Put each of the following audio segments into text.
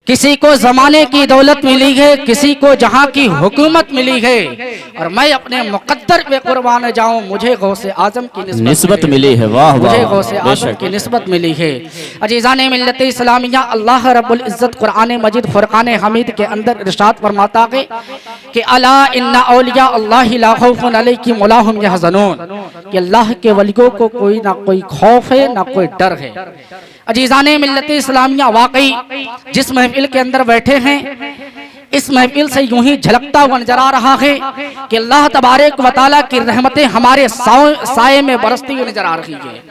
किसी को जमाने की दौलत मिली है, किसी को जहाँ की हुकूमत मिली है, और मैं अपने मुकद्दर पे कुर्बान जाऊं, मुझे गौसे आजम की निस्बत मिली है। वाह, मुझे गौसे आजम की निस्बत मिली है। अजीज़ाने मिल्लत इस्लामिया, अल्लाह रब्बुल इज़्ज़त कुरान मजीद फुरकान हमीद के अंदर इरशाद फरमाता है कि अला इन्ना औलिया अल्लाहि ला खौफुन अलैहिम वला हुम यहज़नून, कि अल्लाह के वलियों को कोई ना कोई खौफ है ना कोई डर है। अजीज़ाने मिल्लत इस्लामिया, वाकई जिस महफिल के अंदर बैठे हैं, इस महफिल से यूं ही झलकता हुआ नजर आ रहा है कि अल्लाह तबारक व तआला की रहमतें हमारे साए में बरसती हुई नजर आ रही है।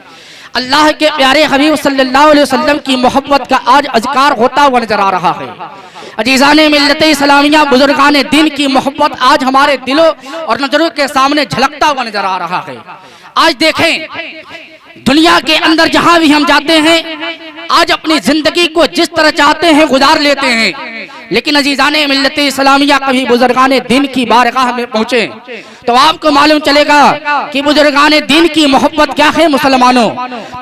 अल्लाह के प्यारे हबीब सल्लल्लाहु अलैहि वसल्लम की मोहब्बत का आज अज़कार होता हुआ नजर आ रहा है। अजीज़ाने मिल्लत इस्लामिया, बुजुर्गान दीन की मोहब्बत आज हमारे दिलों और नजरों के सामने झलकता हुआ नजर आ रहा है। आज देखें, दुनिया के अंदर जहां भी हम जाते हैं, आज अपनी जिंदगी को जिस तरह चाहते हैं गुजार लेते हैं, लेकिन अजीज़ाने मिल्लत इस्लामिया कभी बुजुर्गाने दीन की बारगाह में पहुंचे तो आपको मालूम चलेगा कि बुजुर्गाने दीन की मोहब्बत क्या है। मुसलमानों,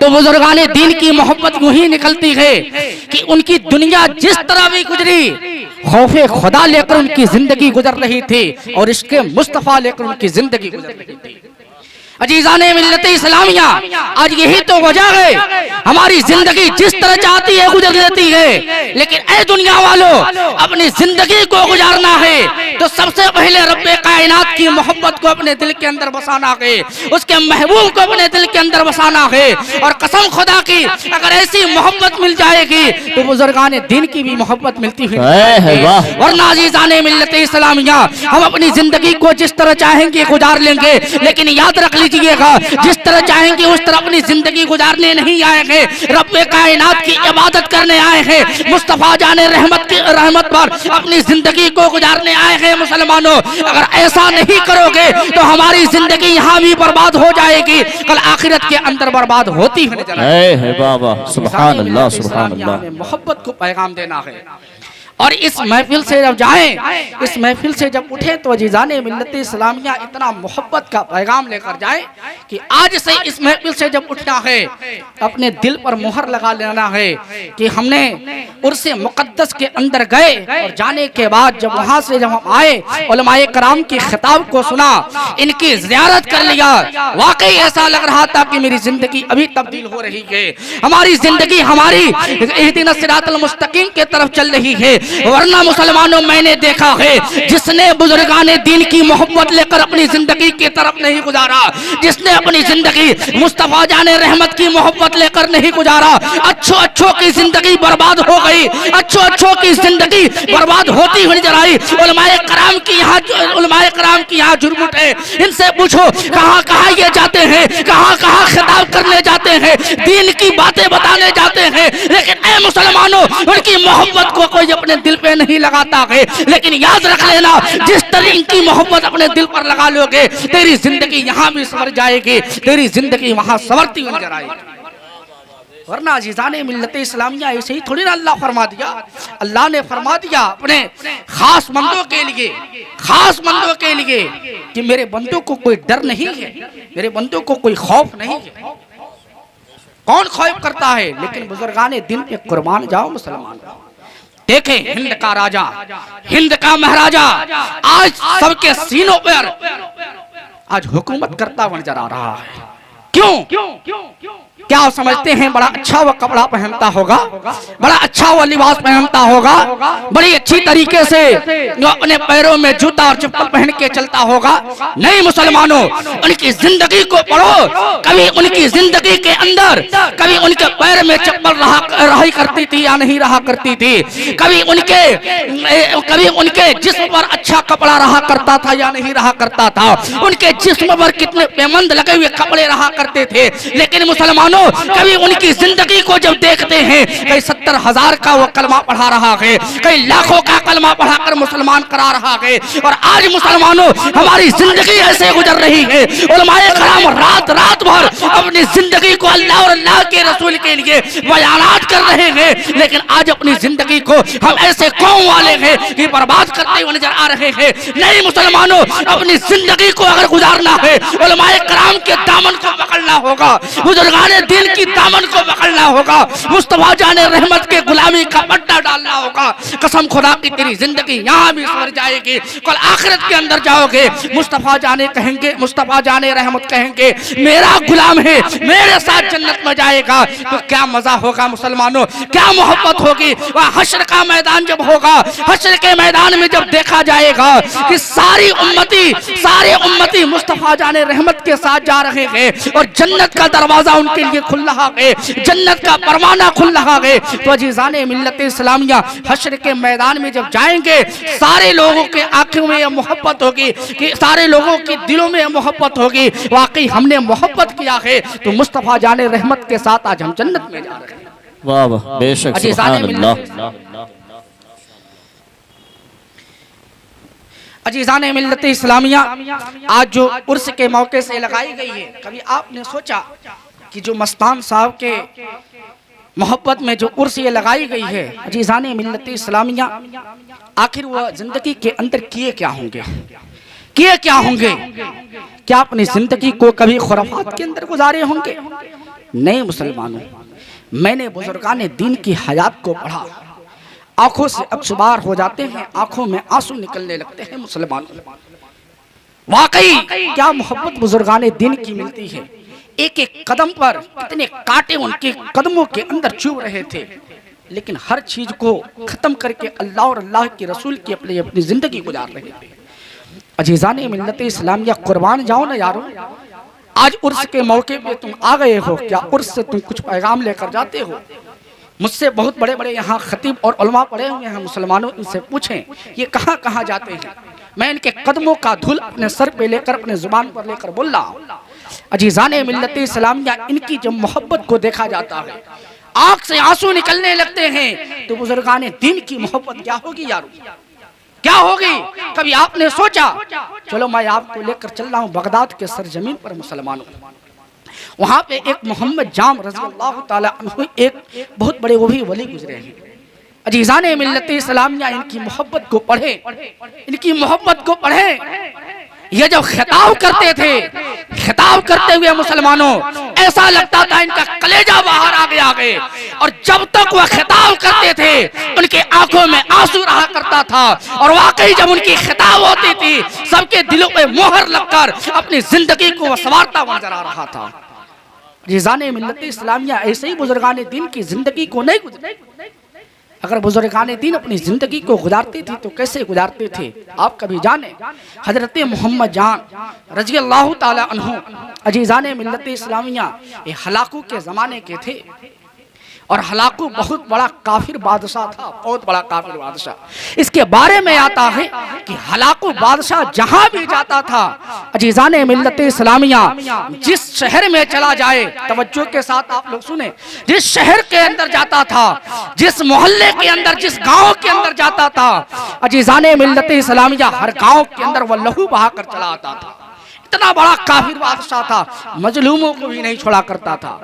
तो बुजुर्गाने दीन की मोहब्बत यूं ही निकलती है कि उनकी दुनिया जिस तरह भी गुजरी, खौफे खुदा लेकर उनकी जिंदगी गुजर रही थी और इसके मुस्तफा लेकर उनकी जिंदगी गुजर रही थी। अजीज़ाने मिल्लत इस्लामिया, आज यही तो वजह है हमारी जिंदगी जिस तरह चाहती है गुजर लेती है, लेकिन ऐ दुनिया वालों, अपनी जिंदगी को गुजारना है तो सबसे पहले रब्बे कायनात की मोहब्बत को अपने दिल के अंदर बसाना है, उसके महबूब को अपने दिल के अंदर बसाना है। और कसम खुदा की, अगर ऐसी मोहब्बत मिल जाएगी तो बुजुर्गाने दीन की भी मोहब्बत मिलती है। वरना अजीज़ाने मिल्लत इस्लामिया, हम अपनी जिंदगी को जिस तरह चाहेंगे गुजार लेंगे, लेकिन याद रख लीजिएगा, जिस तरह चाहेंगे उस तरह अपनी जिंदगी गुजारने नहीं आए हैं, रब्बे कायनात की इबादत करने आए हैं, मुस्तफा जाने रहमत पर अपनी जिंदगी को गुजारने आए हैं। मुसलमानों, अगर ऐसा नहीं करोगे तो हमारी जिंदगी यहाँ भी बर्बाद हो जाएगी, कल आखिरत के अंदर बर्बाद होती है। बाबा सुभान अल्लाह, सुभान अल्लाह। मोहब्बत को पैगाम देना है और इस महफिल से जब जाएं, इस महफिल से जब उठे तो अजीज़ाने मिल्लत इस्लामिया इतना मोहब्बत का पैगाम लेकर जाए कि आज से इस महफिल से जब उठना है, अपने दिल पर मुहर लगा लेना है कि हमने उर्से मुक़द्दस के अंदर गए और जाने के बाद जब वहां से जब हम आए, उलमाए कराम के खिताब को सुना, इनकी ज़ियारत कर लिया, वाकई ऐसा लग रहा था कि मेरी जिंदगी अभी तब्दील हो रही है, हमारी जिंदगी हमारी इहदिना सिरातल मुस्तकीम के तरफ चल रही है। वरना मुसलमानों, मैंने देखा है जिसने बुजुर्गाने दीन की मोहब्बत लेकर अपनी जिंदगी की तरफ नहीं गुजारा, जिसने अपनी जिंदगी मुस्तफा जाने रहमत की मोहब्बत लेकर नहीं गुजारा, अच्छों की जिंदगी बर्बाद हो गई, अच्छों की जिंदगी बर्बाद होती हुई नजर आई। उलमाए कराम की यहाँ जुर्म है, इनसे पूछो कहाँ ये जाते हैं, कहाँ खिताब करने जाते हैं, दीन की बातें बताने जाते हैं, लेकिन ऐ मुसलमानों, उनकी मोहब्बत को कोई अपने दिल पे नहीं लगाता है। लेकिन याद रख लेना, जिस तरह इनकी मोहब्बत अपने दिल पर लगा लोगे, तेरी जिंदगी यहाँ भी संवर जाएगी, तेरी जिंदगी वहां संवरती हुई नजर आएगी। वरना अजीज़ाने मिल्लत इस्लामिया, ऐसे ही थोड़ी ना अल्लाह फरमा दिया। अल्लाह ने फरमा दिया अपने खास बंदों के लिए कि मेरे बंदों को कोई डर नहीं है, मेरे बंदों को कोई खौफ नहीं है। कौन खौफ करता है? लेकिन बुजुर्गाने दिन पे कुर्बान जाओ मुसलमान। देखें, हिंद का राजा, हिंद का महाराजा आज सबके सीनों पर आज हुकूमत करता हुआ नजर आ रहा है। क्यों? क्या आप समझते हैं बड़ा अच्छा वो कपड़ा पहनता होगा, बड़ा अच्छा वो लिबास पहनता होगा, बड़ी अच्छी तरीके से जो अपने पैरों में जूता और चप्पल पहन के चलता होगा? नहीं मुसलमानों, उनकी जिंदगी को पढ़ो। कभी उनकी जिंदगी के अंदर कभी उनके पैर में चप्पल रहा करती थी या नहीं रहा करती थी, कभी उनके जिस्म पर अच्छा कपड़ा रहा करता था या नहीं रहा करता था, उनके जिस्म पर कितने पेमंद लगे हुए कपड़े रहा करते थे। लेकिन मुसलमानों, कभी उनकी जिंदगी को जब देखते हैं, कई 70,000 का वो कलमा पढ़ा रहा है, कई लाखों का कलमा पढ़ाकर मुसलमान करा रहा है। और आज मुसलमानों, हमारी जिंदगी ऐसे गुजर रही है, उलमाए कराम रात भर अपनी जिंदगी को अल्लाह और अल्लाह के रसूल के लिए बयानात कर रहे हैं, लेकिन आज अपनी जिंदगी को हम ऐसे कौम वाले हैं कि बर्बाद करते हुए नजर आ रहे हैं। नहीं मुसलमानों, अपनी जिंदगी को अगर गुजारना है, उलमाए कराम के दामन को पकड़ना होगा, बुजुर्गाने दीन की दामन को पकड़ना होगा, मुस्तफा जाने रहमत के गुलामी का पट्टा डालना होगा। कसम खुदा की तेरी जिंदगी यहाँ भी सवर जाएगी, कल आखिरत के अंदर जाओगे, मुस्तफा जाने कहेंगे, मुस्तफा जाने रहमत कहेंगे मेरा गुलाम है, मेरे साथ जन्नत में जाएगा। तो क्या मजा होगा मुसलमानों, क्या मोहब्बत होगी। वह हश्र का मैदान जब होगा, हश्र के मैदान में जब देखा जाएगा कि सारे उम्मती मुस्तफा जाने रहमत के साथ जा रहे हैं और जन्नत का दरवाजा उनके लिए खुल रहा है, जन्नत का परवाना खुल रहा है। तो अजीज़ाने मिल्लत इस्लामिया हश्र के मैदान में जब जाएंगे, सारे लोगों के आंखों में यह मोहब्बत होगी कि सारे लोगों के दिलों में यह मोहब्बत होगी, वाकई हमने मोहब्बत किया है तो मुस्तफा जाने रहमत के साथ आज हम जन्नत में जा रहे हैं। वाह वाह, बेशक सुभान अल्लाह। अजीज़ाने मिल्लत इस्लामिया आज जो उर्स के मौके से लगाई गई है, कभी आपने सोचा कि जो मस्तान साहब के मोहब्बत में जो उर्स ये लगाई गई है, अजीज़ाने मिल्लत इस्लामिया आखिर वह जिंदगी के अंदर किए क्या होंगे, किए क्या होंगे? क्या अपनी जिंदगी को कभी खुराफात के अंदर गुजारे होंगे? नहीं मुसलमानों, मैंने बुजुर्गाने दीन की हयात को पढ़ा, आंखों से अक्सबार हो जाते हैं, आंखों में आंसू निकलने लगते हैं मुसलमानों। वाकई क्या मोहब्बत बुजुर्गाने दीन की मिलती है। एक एक कदम पर कितने कांटे उनके कदमों के अंदर चुभ रहे थे, लेकिन हर चीज को खत्म करके अल्लाह और अल्लाह के रसूल की अपनी जिंदगी गुजार रहे थे। अजीज़ाने मिल्लत इस्लामिया कुर्बान जाओ ना यारो, आज उर्स के मौके पे तुम आ गए हो, क्या उर्स से तुम कुछ पैगाम लेकर जाते हो? मुझसे बहुत बड़े बड़े यहाँ खतीब और उलमा पड़े हुए हैं मुसलमानों, इनसे पूछें ये कहाँ कहाँ जाते हैं। मैं इनके कदमों का धूल अपने सर पे लेकर, अपने जुबान पर लेकर बोल रहा हूँ। अजीज़ाने मिल्लत इस्लामिया इनकी जब मोहब्बत को देखा जाता है, आंख से आंसू निकलने लगते हैं, तो बुजुर्गाने दीन की मोहब्बत क्या होगी यारो, क्या होगी? कभी आपने सोचा? चलो मैं आपको लेकर चल रहा हूँ बगदाद के सरजमीन पर मुसलमानों। वहां पे एक मोहम्मद जाम रज़ी अल्लाह ताला अन्हु एक बहुत बड़े वो भी वली गुजरे हैं। अजीज़ाने मिल्लत इस्लामिया इनकी मोहब्बत को पढ़े, इनकी मोहब्बत को पढ़े। ये जब खिताब करते थे, खिताब करते हुए मुसलमानों ऐसा लगता था इनका कलेजा बाहर आ गया। और जब तक वह खिताब करते थे उनके आंखों में आंसू रहा करता था, और वाकई जब उनकी खिताब होती थी सबके दिलों पे मोहर लगकर अपनी जिंदगी को वह संवारता नजर आ रहा था। अजीज़ाने मिल्लत इस्लामिया ऐसे ही बुजुर्गाने दीन की जिंदगी को नहीं गुजरे। अगर बुजुर्गाने दीन अपनी जिंदगी को गुजारती थी तो कैसे गुजारते थे आप कभी जाने? हजरत मोहम्मद जान रज़ी अल्लाह ताला अन्हु अजीज़ाने मिल्लत इस्लामिया ये हलाकू के ज़माने के थे, और हलाकू बहुत बड़ा काफिर बादशाह था, बहुत बड़ा काफिर बादशाह। इसके बारे में आता है कि हलाकू बादशाह जहां भी जाता था, अजीज़ाने मिल्लत इस्लामिया जिस शहर में चला जाए, तवज्जो के साथ आप लोग सुने, जिस शहर के अंदर जाता था, जिस मोहल्ले के अंदर, जिस गांव के अंदर जाता था, अजीज़ाने मिल्लत इस्लामिया हर गांव के अंदर वह लहू बहाकर चला आता था। इतना बड़ा काफिर बादशाह था, मजलूमों को भी नहीं छोड़ा करता था।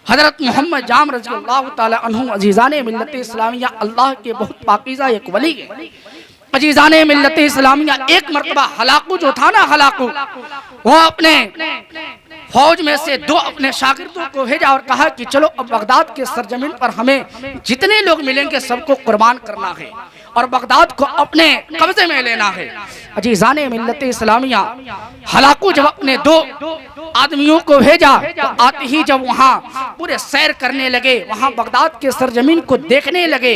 हजरत मोहम्मद जाम रज़ी अल्लाह ताला अन्हु अजीज़ाने मिल्लत इस्लामिया अल्लाह के बहुत पाकीज़ा एक वली है। अजीज़ाने मिल्लत इस्लामिया एक मरतबा हलाकू जो था ना, हलाकू वो अपने फौज में से दो अपने शागिर्दों को भेजा और कहा कि चलो अब बगदाद के सरजमीन पर हमें जितने लोग मिलेंगे सबको कुर्बान करना है और बगदाद को अपने कब्जे में लेना है। अजीज़ाने मिल्लत इस्लामिया हलाकू जब अपने दो आदमियों को भेजा तो आते ही जब वहाँ पूरे सैर करने लगे, वहाँ बगदाद के सरजमीन को देखने लगे,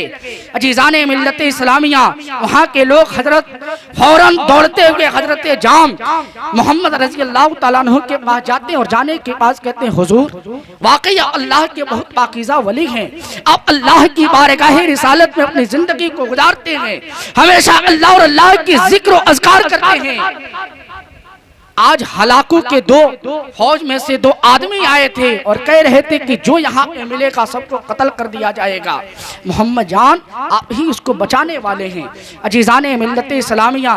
अजीज़ाने मिल्लत इस्लामिया वहाँ के लोग हजरत फौरन दौड़ते हुए हजरत जाम मोहम्मद रज़ी अल्लाह ताला अन्हु के पास जाते हैं और जाने के पास कहते हैं हुजूर वाकई अल्लाह के बहुत पाकीज़ा वली हैं, आप अल्लाह की बारगाह रिसालत में अपनी जिंदगी को गुजारते हैं, हमेशा अल्लाह और अल्लाह की जिक्र और अज़कार करते हैं। आज हलाकू के दो फौज में से दो आदमी आए थे और कह रहे थे कि जो यहाँ पे मिलेगा सबको कत्ल कर दिया जाएगा, मोहम्मद जान आप ही उसको बचाने वाले हैं। अजीज़ाने मिल्लत इस्लामिया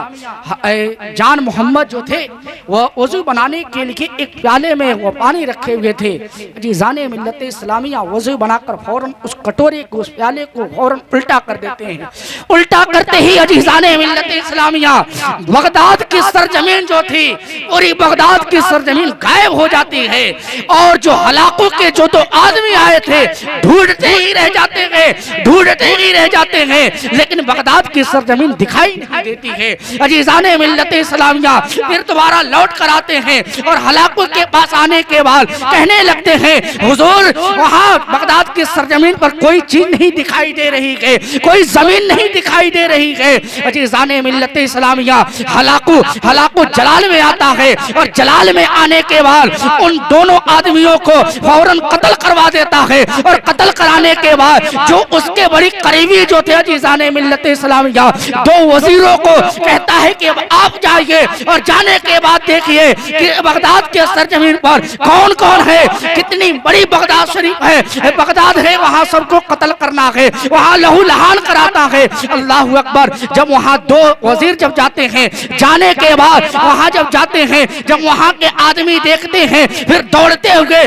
जान मोहम्मद जो थे वह वज़ू बनाने के लिए एक प्याले में वो पानी रखे हुए थे। अजीज़ाने मिल्लत इस्लामिया वज़ू बनाकर फौरन उस कटोरे को, उस प्याले को फौरन उल्टा कर देते हैं। उल्टा करते ही अजीज़ाने मिल्लत इस्लामिया बगदाद की सरजमीन जो थी पूरी बगदाद की सरजमीन गायब हो जाती है और जो हलाकों के जो दो आदमी आए थे ढूंढते ही रह जाते हैं, ढूंढते ही रह जाते हैं, लेकिन बगदाद की सरजमीन दिखाई नहीं देती है। अजीजाने मिल्लत इस्लामिया फिर दोबारा लौट कर आते हैं और हलाकों के पास आने के बाद कहने लगते हैं हुजूर वहाँ बगदाद की सरजमीन पर कोई चीज नहीं दिखाई दे रही है, कोई जमीन नहीं दिखाई दे रही है। अजीजाने मिल्लत इस्लामिया हलाकू जलाल में आता है और जलाल में आने के बाद उन दोनों आदमियों को फौरन कत्ल करवा देता है और कत्ल कराने के बाद जो उसके बड़ी करीबी जो थे अजीजाने मिल्लत इस्लामिया दो वजीरों को कहता है कि आप जाइए और जाने के बाद देखिए कि बगदाद के सरजमीन पर कौन कौन है, कितनी बड़ी बगदाद शरीफ है, बगदाद है, वहाँ सबको कत्ल करना है, वहाँ लहू लहान कराता है। अल्लाह अकबर। जब वहाँ दो वजीर जब जाते हैं, जाने के बाद वहाँ जब जाते हैं, जब वहाँ के आदमी देखते हैं फिर दौड़ते हुए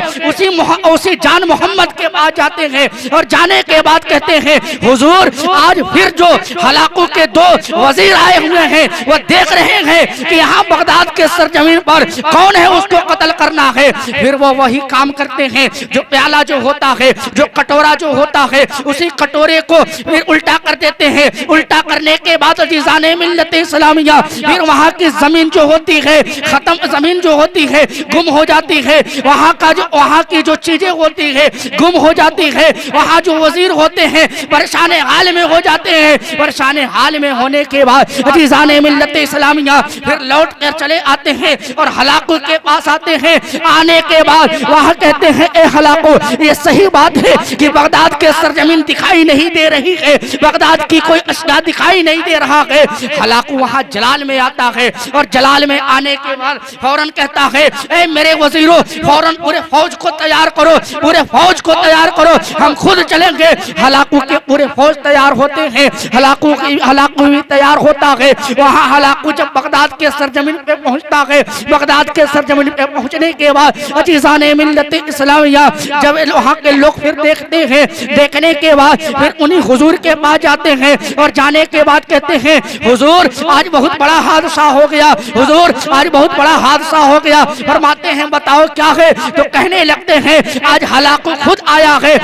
उसी जान मोहम्मद के पास जाते हैं और जाने के बाद कहते हैं हुजूर आज फिर जो हलाकों के दो वजीर आए हुए हैं वो देख रहे हैं कि यहाँ बगदाद के सरजमीन पर कौन है, उसको कत्ल करना है। फिर वो वही काम करते हैं, जो प्याला जो होता है, जो कटोरा जो होता है, उसी कटोरे को फिर उल्टा कर देते हैं। उल्टा करने के बाद अजीज़ाने मिल्लत इस्लामिया फिर वहाँ की जमीन जो होती है, खत्म जमीन जो होती है गुम हो जाती है, वहाँ की जो चीजें होती है गुम हो जाती है, वहाँ जो वजीर होते हैं परेशान हाल में हो जाते हैं। परेशान हाल में होने के बाद अजीज़ाने मिल्लत इस्लामिया फिर लौट कर चले आते हैं और हलाकों के पास आते हैं। आने के बाद वहाँ कहते हैं ए हलाको, ये सही बात है कि बगदाद के सरजमीन दिखाई नहीं दे रही है, बगदाद की कोई अशया दिखाई नहीं दे रहा है। हलाको वहाँ जलाल में आता है और जलाल में आने के बाद फौरन कहता है ए मेरे वजीरों फौरन पूरे फौज को तैयार करो, पूरे फौज को तैयार करो, हम खुद चलेंगे। हलाकू के पूरे फौज तैयार होते हैं, हलाकू भी तैयार होता है। वहाँ हलाकू जब बगदाद के सरजमीन पे पहुँचता है, बगदाद के सरजमीन पे पहुँचने के बाद अजीज़ाने मिल्लत इस्लामिया जब वहाँ के लोग फिर देखते हैं, देखने के बाद फिर उन्हीं हुजूर के पास जाते हैं और जाने के बाद कहते हैं हुजूर आज बहुत बड़ा हादसा हो गया, हुजूर आज बहुत बड़ा हादसा हो गया। फरमाते हैं बताओ क्या है, तो कहने लगते हैं आज हलाकू खुद आया है,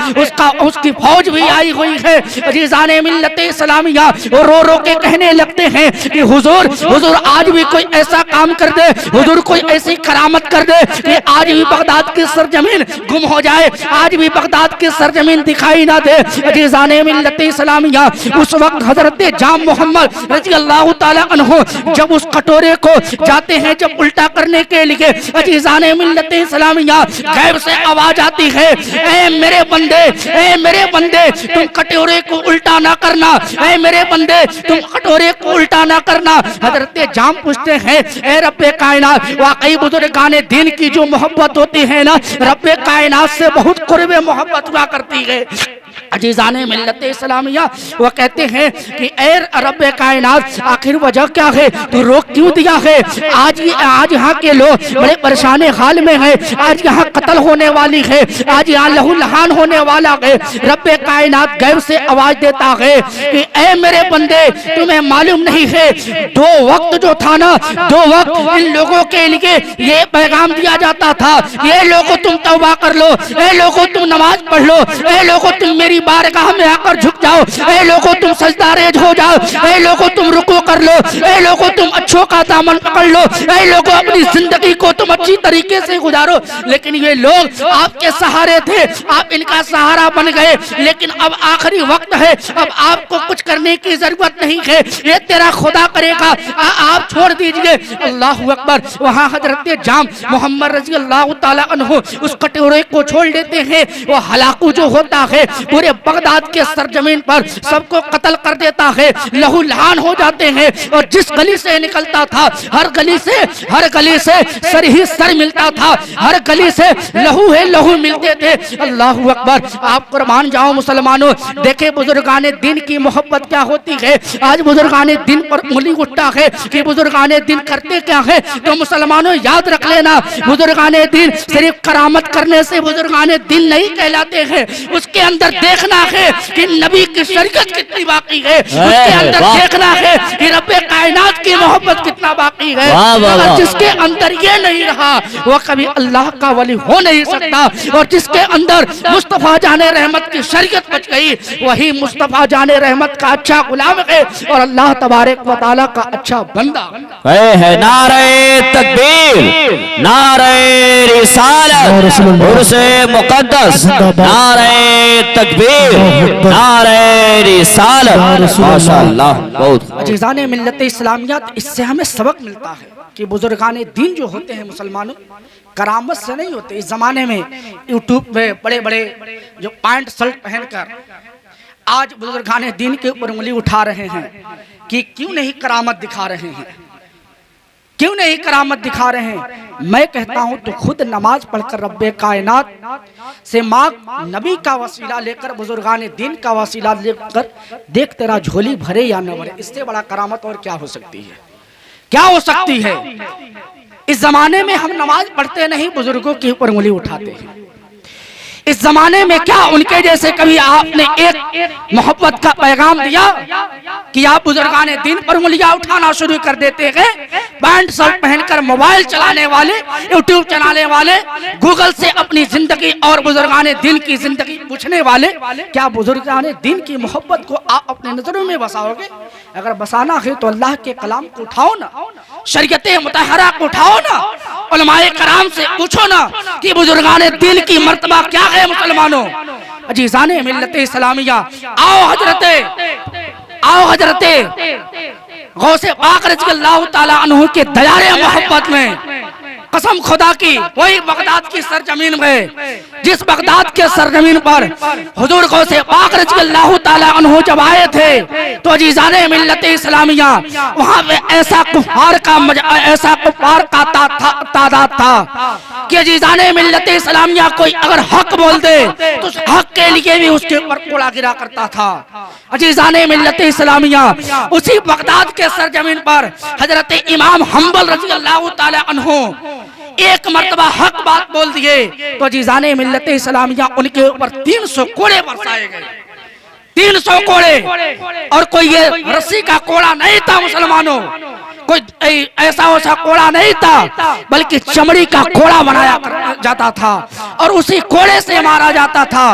उसकी फौज भी आई हुई है। अजीज़ाने मिल्लत इस्लामिया रो रो के कहने लगते हैं कि हुजूर आज भी कोई ऐसा काम कर दे, हुजूर कोई ऐसी करामत कर दे कि आज भी बगदाद की सरजमीन गुम हो जाए, आज भी बगदाद की सरजमीन दिखाई ना दे। अजीज़ाने मिल्लत इस्लामिया उस वक्त हजरत जाम मोहम्मद रज़ी अल्लाह ताला अन्हु जब उस कटोरे को जाते हैं जब उल्टा करने के लिए, अजीज़ाने मिल्लत इस्लामिया गैब से आवाज आती है ए मेरे बंदे तुम कटोरे को उल्टा ना करना, ए मेरे बंदे तुम कटोरे को उल्टा ना करना। हजरत जाम पूछते हैं ए रब्बे कायनात, वाकई बुजुर्गाने दीन की जो मोहब्बत होती है ना रब्बे कायनात से बहुत कुर्बे मोहब्बत हुआ करती है। अजीज़ाने मिल्लत इस्लामिया वो कहते हैं कि ए रब्बे कायनात आखिर वजह क्या है, तू रोक क्यों दिया है? आज यहाँ के लोग बड़े परेशान हाल में हैं, आज यहाँ कत्ल होने वाली है, आज यहाँ लहू लहान होने वाला है। रब्बे कायनात गैब से आवाज देता है कि ए मेरे बंदे तुम्हें मालूम नहीं है दो वक्त जो था ना, दो वक्त इन लोगों के लिए ये पैगाम दिया जाता था, ये लोगों तुम तौबा कर लो, ए लोगों तुम नमाज पढ़ लो, ए लोगों तुम मेरी बारगाह में आकर झुक जाओ, ए लोगों तुम सजदा रेज हो जाओ, ए लोगों तुम रुकू कर लो, ए लोगों तुम अच्छों का दामन पकड़ लो, ए लोगों अपनी जिंदगी को तुम अच्छी तरीके से गुजारो। लेकिन ये लोग आपके सहारे थे, आप इनका सहारा बन गए, लेकिन अब आखिरी वक्त है, अब आपको कुछ करने की जरूरत नहीं है, ये तेरा खुदा करेगा, आप छोड़ दीजिए। अल्लाह अकबर। वहाँ हजरत जाम मोहम्मद रज़ी अल्लाह ताला अन्हु उस कटोरे को छोड़ देते हैं। वो हलाकू जो होता है पूरे बगदाद के सरजमीन पर सबको कत्ल कर देता है, लहू लहान हो जाते हैं और जिस गली से निकलता था हर गली से सर ही सर मिलता था, हर गली से लहू है लहू मिलते थे। अल्लाह अकबर। आप कुर्बान जाओ मुसलमानों, देखे बुजुर्गाने दिन की मोहब्बत क्या होती है। आज बुजुर्गाने दिन पर उंगली उठता है कि बुजुर्गाने दिन करते क्या है, तो मुसलमानों याद रख लेना बुजुर्गाने दिन सिर्फ करामत करने से बुजुर्गाने दिन नहीं कहलाते हैं, उसके अंदर देख देखना है कि नबी की शरीयत कितनी बाकी है, उसके अंदर देखना है कि रब्बे कायनात की मोहब्बत कितना बाकी है। अगर जिसके अंदर ये नहीं रहा वो कभी अल्लाह का वली हो नहीं सकता, और जिसके अंदर मुस्तफा जाने रहमत की शरीयत बच गई वही मुस्तफा जाने रहमत का अच्छा गुलाम है और अल्लाह तबारक व तआला का अच्छा बंदा है। नारे तकबीर, नारे रिसालत, उर्से मुक़द्दस, नारे तकबीर, नारे रिसालत। माशाअल्लाह, बहुत अजीज़ाने मिल्लत इस्लामियत, इससे हमें सबक मिलता है कि बुजुर्गाने दीन जो होते हैं मुसलमानों, करामत से नहीं होते। इस जमाने में यूट्यूब पे बड़े बड़े जो पैंट शर्ट पहनकर आज बुजुर्गाने दीन के ऊपर उंगली उठा रहे हैं कि क्यों नहीं करामत दिखा रहे हैं, क्यों नहीं करामत दिखा रहे हैं। मैं कहता हूं तो खुद नमाज पढ़कर रब्बे कायनात से मांग, नबी का वसीला लेकर, बुजुर्गाने दीन का वसीला लेकर देख तेरा झोली भरे या न भरे। इससे बड़ा करामत और क्या हो सकती है, क्या हो सकती है। इस जमाने में हम नमाज पढ़ते नहीं, बुजुर्गों के ऊपर उंगली उठाते हैं। इस जमाने में क्या उनके जैसे कभी आपने एक मोहब्बत का पैगाम दिया कि आप बुजुर्गाने दीन पर उंगलियां उठाना शुरू कर देते हैं। पैंट शर्ट पहनकर मोबाइल चलाने वाले, यूट्यूब चलाने वाले, गूगल से अपनी जिंदगी और बुजुर्गाने दीन की जिंदगी पूछने वाले, क्या बुजुर्गाने दीन की मोहब्बत को आप अपने नजरों में बसाओगे? अगर बसाना है तो अल्लाह के कलाम को उठाओ ना, शरीयते मुतहरा को उठाओ ना, उलमाए कराम से पूछो ना कि बुजुर्गाने दीन की मर्तबा क्या है। मुसलमानों, अजीज़ाने मिल्लत इस्लामिया, आओ हजरते गौसे पाक रज़ियल्लाहु ताला अन्हु के दयारे मोहब्बत में कसम खुदा की, वही बगदाद की सरजमीन में, जिस बगदाद के सरजमीन पर हुजूर गौसे पाक रज़ियल्लाहु ताला अन्हु जब आए थे तो अजीज़ाने मिल्लत इस्लामिया वहां पे ऐसा कुफार का तादाद था कि अजीज़ाने मिल्लत इस्लामिया कोई अगर हक बोल दे तो उस हक के लिए भी उसके ऊपर कोड़ा गिरा करता था। अजीज़ाने मिल्लत इस्लामिया उसी बगदाद के सरजमीन पर हजरत इमाम हम्बल रज़ियल्लाहु ताला अन्हु एक मर्तबा हक बात बोल दिए तो अजीज़ाने मिल्लत इस्लामिया उनके ऊपर 300 कोड़े बरसाए गए। 300 कोड़े, और कोई ये रस्सी का कोड़ा नहीं था मुसलमानों, कोई ऐसा वैसा कोड़ा नहीं था, बल्कि चमड़ी का कोड़ा बनाया जाता था और उसी कोड़े से मारा जाता था।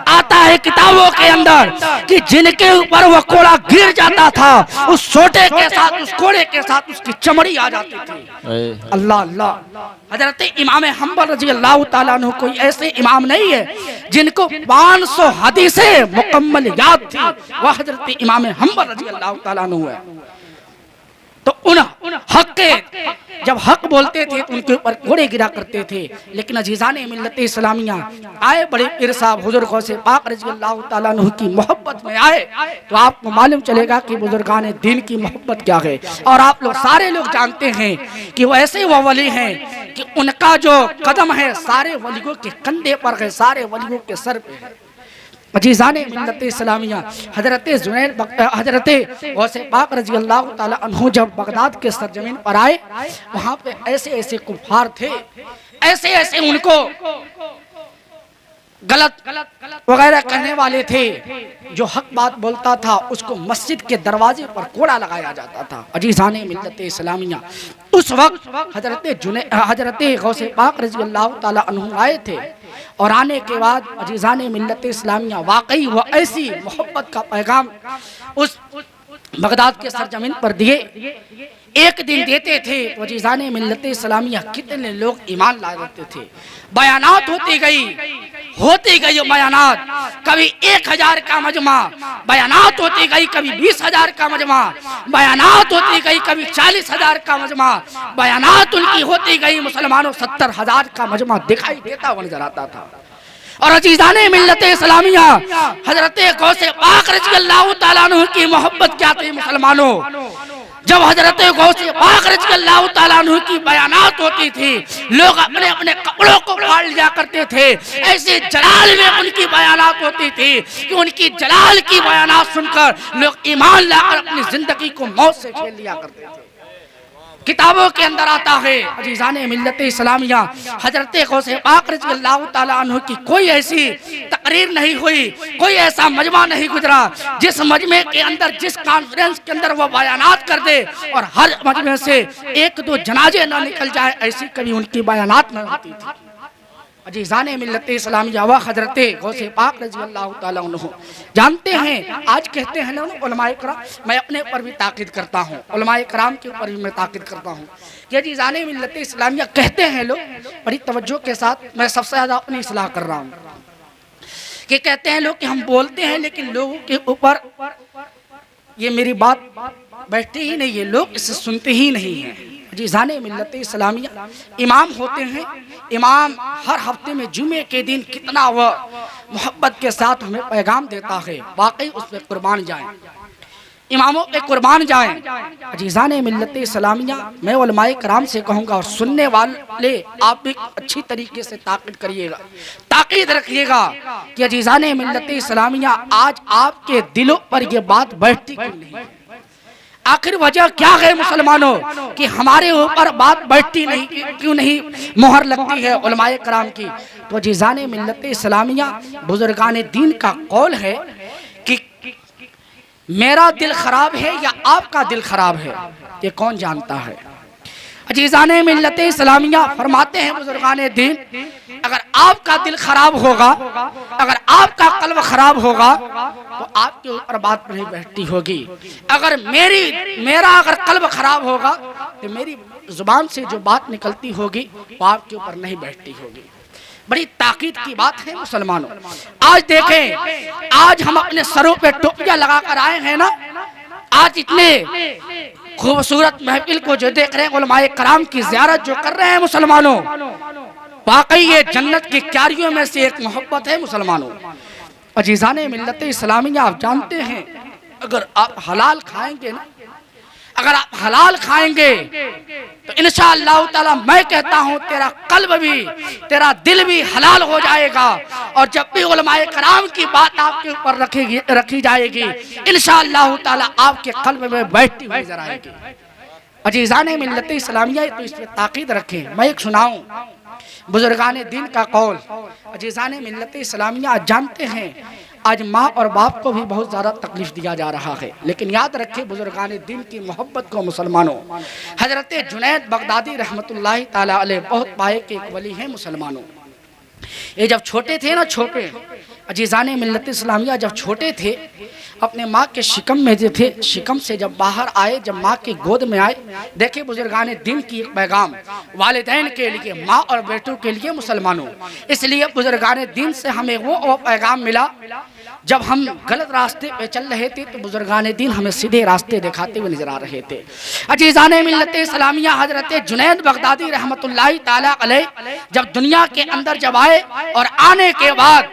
आता है किताबों के अंदर कि जिनके ऊपर वह कोड़ा गिर जाता था उस सोटे के साथ, उस कोड़े के साथ उसकी चमड़ी आ जाती थी। अल्लाह अल्लाह। हजरत इमाम हम्बल रज़ियल्लाहु ताला अन्हु कोई ऐसे इमाम नहीं है जिनको 500 हदीसें मुकम्मल याद थी, वह हजरत इमाम हम्बल रज़ियल्लाहु ताला अन्हु है। तो उन हक के जब हक बोलते थे तो उनके ऊपर घोड़े गिरा करते थे। लेकिन अजीज़ाने मिल्लत इस्लामिया आए बड़े पीर साहब हुजूर गौसे पाक रज़ियल्लाहु ताला अन्हु की मोहब्बत में आए तो आपको मालूम चलेगा कि बुजुर्गाने दीन की मोहब्बत क्या है। और आप लोग सारे लोग जानते हैं कि वो ऐसे वो वली हैं कि उनका जो कदम है सारे वलियों के कंधे पर है, सारे वलियों के सर पे है। अजीज़ाने मिल्लत इस्लामिया हजरत गौसे पाक रज़ियल्लाहु ताला अन्हु जब बगदाद के सरजमीन पर आए, वहां पे ऐसे ऐसे कुफार थे, ऐसे ऐसे उनको गलत वगैरह कहने वाले थे। जो हक बात बोलता था उसको मस्जिद के दरवाजे पर कोड़ा लगाया जाता था। अजीज़ाने मिल्लत इस्लामिया उस वक्त हजरत गौसे पाक रज़ियल्लाहु ताला अन्हु आए थे और आने के बाद अजीज़ाने मिल्लत इस्लामिया वाकई वह ऐसी मोहब्बत का पैगाम उस बगदाद के सरजमीन पर दिए। एक दिन देते थे तो अजीज़ाने मिल्लत इस्लामिया कितने लोग ईमान ला देते थे। बयानात होती गई बयानात, कभी 1000 का मजमा बयानात होती गई, कभी 20,000 का मजमा बयानात होती गई, कभी 40,000 का मजमा बयानात उनकी होती गई। मुसलमानों 70,000 का मजमा दिखाई देता हुआ नजर आता था। और अजीज़ाने मिल्लत इस्लामिया हजरत गौसे पाक रज़ियल्लाहु ताला अन्हु की मोहब्बत क्या थी मुसलमानों। जब हजरत गौसे पाक रज़ियल्लाहु ताला अन्हु की बयानात होती थी लोग अपने अपने कपड़ों को फाड़ लिया करते थे। ऐसे जलाल में उनकी बयानात होती थी कि उनकी जलाल की बयानात सुनकर लोग ईमान लाकर अपनी जिंदगी को मौत से खेल लिया करते थे। किताबों के अंदर आता है। अजीज़ाने मिल्लत इस्लामिया, हजरत गौसे पाक रज़ियल्लाहु ताला अन्हु की कोई ऐसी तकरीर नहीं हुई, कोई ऐसा मजमा नहीं गुजरा जिस मजमे के अंदर, जिस कॉन्फ्रेंस के अंदर वो बयानात कर दे और हर मजमे से एक दो जनाजे ना निकल जाए, ऐसी कभी उनकी बयानात न होती थी। अजीज़ाने मिल्लत इस्लामिया व हजरत गौसे पाक रज़ियल्लाहु ताला अन्हु जानते हैं, आज कहते हैं लोग उलमाए कराम, मैं अपने ऊपर भी ताकीद करता हूँ, उलमाए कराम के ऊपर भी मैं ताकीद करता हूँ कि अजीज़ाने मिल्लत इस्लामिया कहते हैं लोग, बड़ी तवज्जो के साथ, मैं सबसे ज़्यादा अपनी इस्लाह कर रहा हूँ, कि कहते हैं लोग कि हम बोलते हैं लेकिन लोगों के ऊपर ये मेरी बात बैठती ही नहीं है, लोग इसे सुनते ही नहीं हैं। अजीज़ाने मिल्लत इस्लामिया इमाम होते हैं, इमाम हर हफ्ते में जुमे के दिन कितना वह मोहब्बत के साथ हमें पैगाम देता है, वाकई उस पर कुर्बान जाएं, इमामों पे कुर्बान जाएं। अजीज़ाने मिल्लत इस्लामिया, मैं उलमाए कराम से कहूँगा और सुनने वाले आप भी अच्छी तरीके से ताकीद करिएगा, ताकीद रखिएगा कि अजीज़ाने मिल्लत इस्लामिया आज आपके दिलों पर यह बात बैठती क्यों नहीं? आखिर वजह क्या है मुसलमानों कि हमारे ऊपर बात बैठती नहीं, क्यों नहीं मोहर लगती है उलमाए कराम की? तो अजीज़ाने मिल्लत इस्लामिया, बुजुर्गाने दीन का कौल है कि मेरा दिल खराब है या आपका दिल खराब है, ये कौन जानता है? अजीज़ाने मिल्लत इस्लामिया फरमाते हैं बुजुर्गाने दीन, अगर आपका दिल खराब होगा, अगर आपका कल्ब खराब होगा तो आपके ऊपर बात नहीं बैठती होगी। अगर मेरा अगर कल्ब खराब होगा तो मेरी जुबान से जो बात निकलती होगी वो आपके ऊपर नहीं बैठती होगी। बड़ी ताकीद की बात है मुसलमानों। आज देखें, आज हम अपने सरों पे टोपियां लगा कर आए हैं ना, आज इतने खूबसूरत महफिल को जो देख रहे हैं, उलमाए कराम की ज़ियारत जो कर रहे हैं मुसलमानों, वाकई ये जन्नत की क्यारियों में से एक मोहब्बत है मुसलमानों। अजीज़ाने मिल्लत इस्लामिया, आप जानते हैं अगर आप हलाल खाएंगे ना, अगर आप हलाल खाएंगे तो इंशाअल्लाह ताला मैं कहता हूँ तेरा कल्ब भी, तेरा दिल भी हलाल हो जाएगा। और जब भी उलमाए कराम की बात आपके ऊपर रखी जाएगी, इंशाअल्लाह ताला आपके कल्ब में बैठती हुई नजर आएगी। अजीज़ाने मिल्लत इस्लामिया, तो इस पर ताकीद रखें। मैं एक सुनाऊं बुजुर्गाने दीन का कौल। अजीज़ाने मिल्लत इस्लामिया, जानते हैं आज माँ और बाप को भी बहुत ज़्यादा तकलीफ दिया जा रहा है, लेकिन याद रखें बुजुर्गाने दीन की मोहब्बत को मुसलमानों। हजरत जुनैद बगदादी रहमतुल्लाहि ताला अलैह बहुत पाए के एक वली हैं मुसलमानों। ये जब छोटे थे ना, छोटे अजीज़ाने मिल्लत इस्लामिया जब छोटे थे, अपने माँ के शिकम में जो थे, शिकम से जब बाहर आए, जब माँ की गोद में आए, देखिए बुजुर्गाने दीन की एक पैगाम वालिदैन के लिए, माँ और बेटों के लिए मुसलमानों। इसलिए बुजुर्गाने दीन से हमें वो पैगाम मिला, जब हम गलत रास्ते पे चल रहे थे तो बुजुर्गाने दीन हमें सीधे रास्ते दिखाते हुए नजर आ रहे थे। अजीज़ाने मिल्लत इस्लामिया, हजरत जुनैद बगदादी रहमतुल्लाहि ताला अलैह जब दुनिया के अंदर जब आए और आने के बाद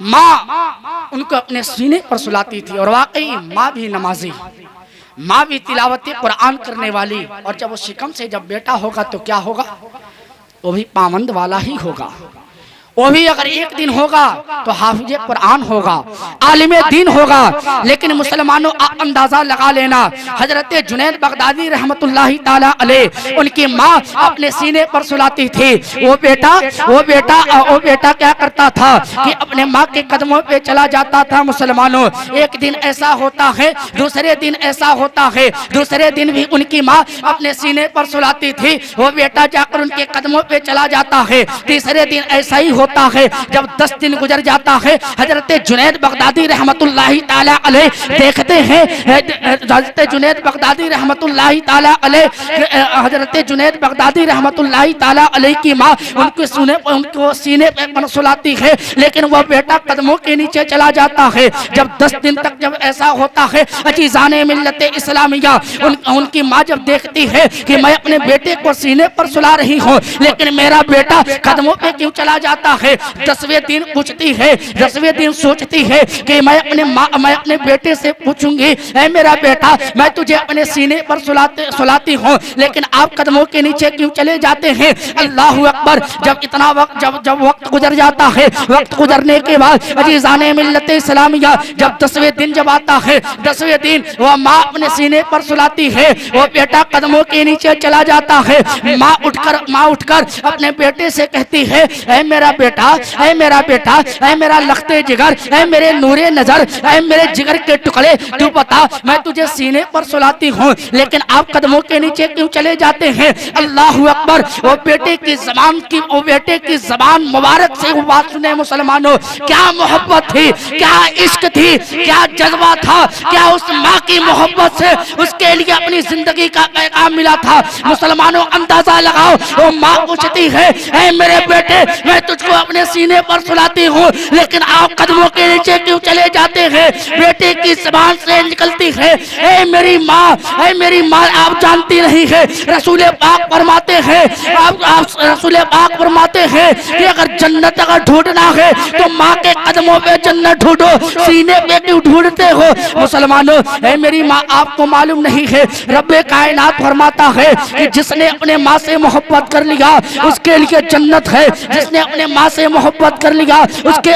माँ उनको अपने सीने पर सुलाती थी, और वाकई माँ भी नमाजी, माँ भी तिलावत कुरान करने वाली। और जब वो शिकम से जब बेटा होगा तो क्या होगा, वो भी पाबंद वाला ही होगा, वो भी अगर एक दिन होगा तो हाफिज कुरान होगा, आलिम दीन होगा। लेकिन मुसलमानों आप अंदाजा लगा लेना, हजरत जुनैद बगदादी रहमतुल्लाहि ताला अलैह उनकी माँ अपने सीने पर सुलाती थी। वो बेटा क्या करता था कि अपने माँ के कदमों पे चला जाता था। मुसलमानों, एक दिन ऐसा होता है, दूसरे दिन ऐसा होता है, दूसरे दिन भी उनकी माँ अपने सीने पर सुलाती थी, वो बेटा जाकर उनके कदमों पे चला जाता है। तीसरे दिन ऐसा ही होता है। जब 10 दिन गुजर जाता है, हजरत जुनैद बगदादी रहमतुल्लाहि ताला अलैह देखते हैं, हजरत जुनैद बगदादी रहमतुल्लाहि ताला अलैह, हजरत जुनैद बगदादी रहमतुल्लाहि ताला अलैह की माँ उनको सीने पर सुलाती है, लेकिन वह बेटा कदमों के नीचे चला जाता है। जब 10 दिन तक जब ऐसा होता है, अजीज़ाने मिल्लत इस्लामिया उनकी माँ जब देखती है कि मैं अपने बेटे को सीने पर सुला रही हूँ, लेकिन मेरा बेटा कदमों पे क्यों चला जाता है 10वें दिन पूछती है, 10वें दिन सोचती है कि मैं अपने बेटे से पूछूंगी, ऐ मेरा बेटा मैं तुझे अपने सीने पर सुलाती हूँ, लेकिन आप कदमों के नीचे क्यों चले जाते हैं। अल्लाह अकबर। जब इतना वक्त जब वक्त गुजर जाता है, वक्त गुजरने के बाद अजीज़ाने मिल्लत इस्लामिया जब 10वें दिन जब आता है, 10वें दिन वह माँ अपने सीने पर सुलाती है, वो बेटा कदमों के नीचे चला जाता है। माँ उठकर अपने बेटे से कहती है, ऐ मेरा बेटा, ऐ मेरा बेटा, ऐ मेरा लखते जिगर, ऐ मेरे नूरे नजर, ऐ मेरे जिगर के टुकड़े, तू बता मैं तुझे सीने पर सुलाती हूँ लेकिन आप कदमों के नीचे क्यों चले जाते हैं। अल्लाह अकबर। वो बेटे की जबान मुबारक से वो बात सुने मुसलमानों, क्या मोहब्बत थी, क्या इश्क थी, क्या जज्बा था, क्या उस माँ की मोहब्बत से उसके लिए अपनी जिंदगी का पैगाम मिला था। मुसलमानों अंदाजा लगाओ, वो माँ पूछती है, ऐ मेरे बेटे मैं तुझको अपने सीने पर सुलाती हूँ लेकिन आप कदमों के नीचे क्यों चले जाते हैं। बेटे की जबान से निकलती है, ऐ मेरी माँ, ऐ मेरी माँ आप जानती नहीं है, रसूल पाक फरमाते हैं, आप रसूल पाक फरमाते हैं कि अगर जन्नत अगर ढूंढना है तो माँ के कदमों पे जन्नत ढूंढो, सीने पे क्यों ढूंढते हो। मुसलमानों, ऐ मेरी माँ आपको मालूम नहीं है, रब्बे कायनात फरमाता है कि जिसने अपने माँ से मोहब्बत कर लिया उसके लिए जन्नत है, जिसने अपने माँ से मोहब्बत कर लिया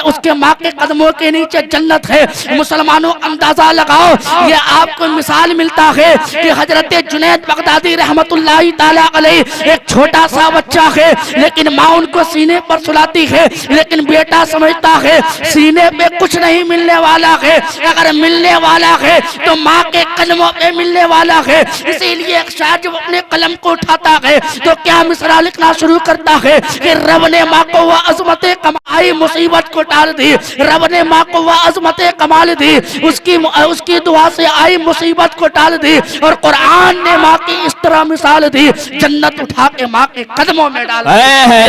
उसके माँ के कदमों के नीचे जन्नत है। मुसलमानों अंदाजा लगाओ, ये आपको मिसाल मिलता है कि हजरत जुनैद बगदादी रहमतुल्लाहि ताला अलैह एक छोटा सा बच्चा है लेकिन माँ उनको सीने पर सुलाती है, लेकिन बेटा समझता है सीने पे कुछ नहीं मिलने वाला है, अगर मिलने वाला है तो माँ के कदमों पे मिलने वाला है। इसीलिए एक शायर जब अपने कलम को उठाता है तो क्या मिसरा लिखना शुरू करता है कि रब ने माँ को वह अजमतें कमाई मुसीबत को टाल दी, रब ने माँ को वह अजमतें कमाल दी, उसकी दुआ से आई मुसीबत को टाल दी, और कुरान ने माँ की इस तरह मिसाल दी, जन्नत उठा के माँ के कदमों में डाल।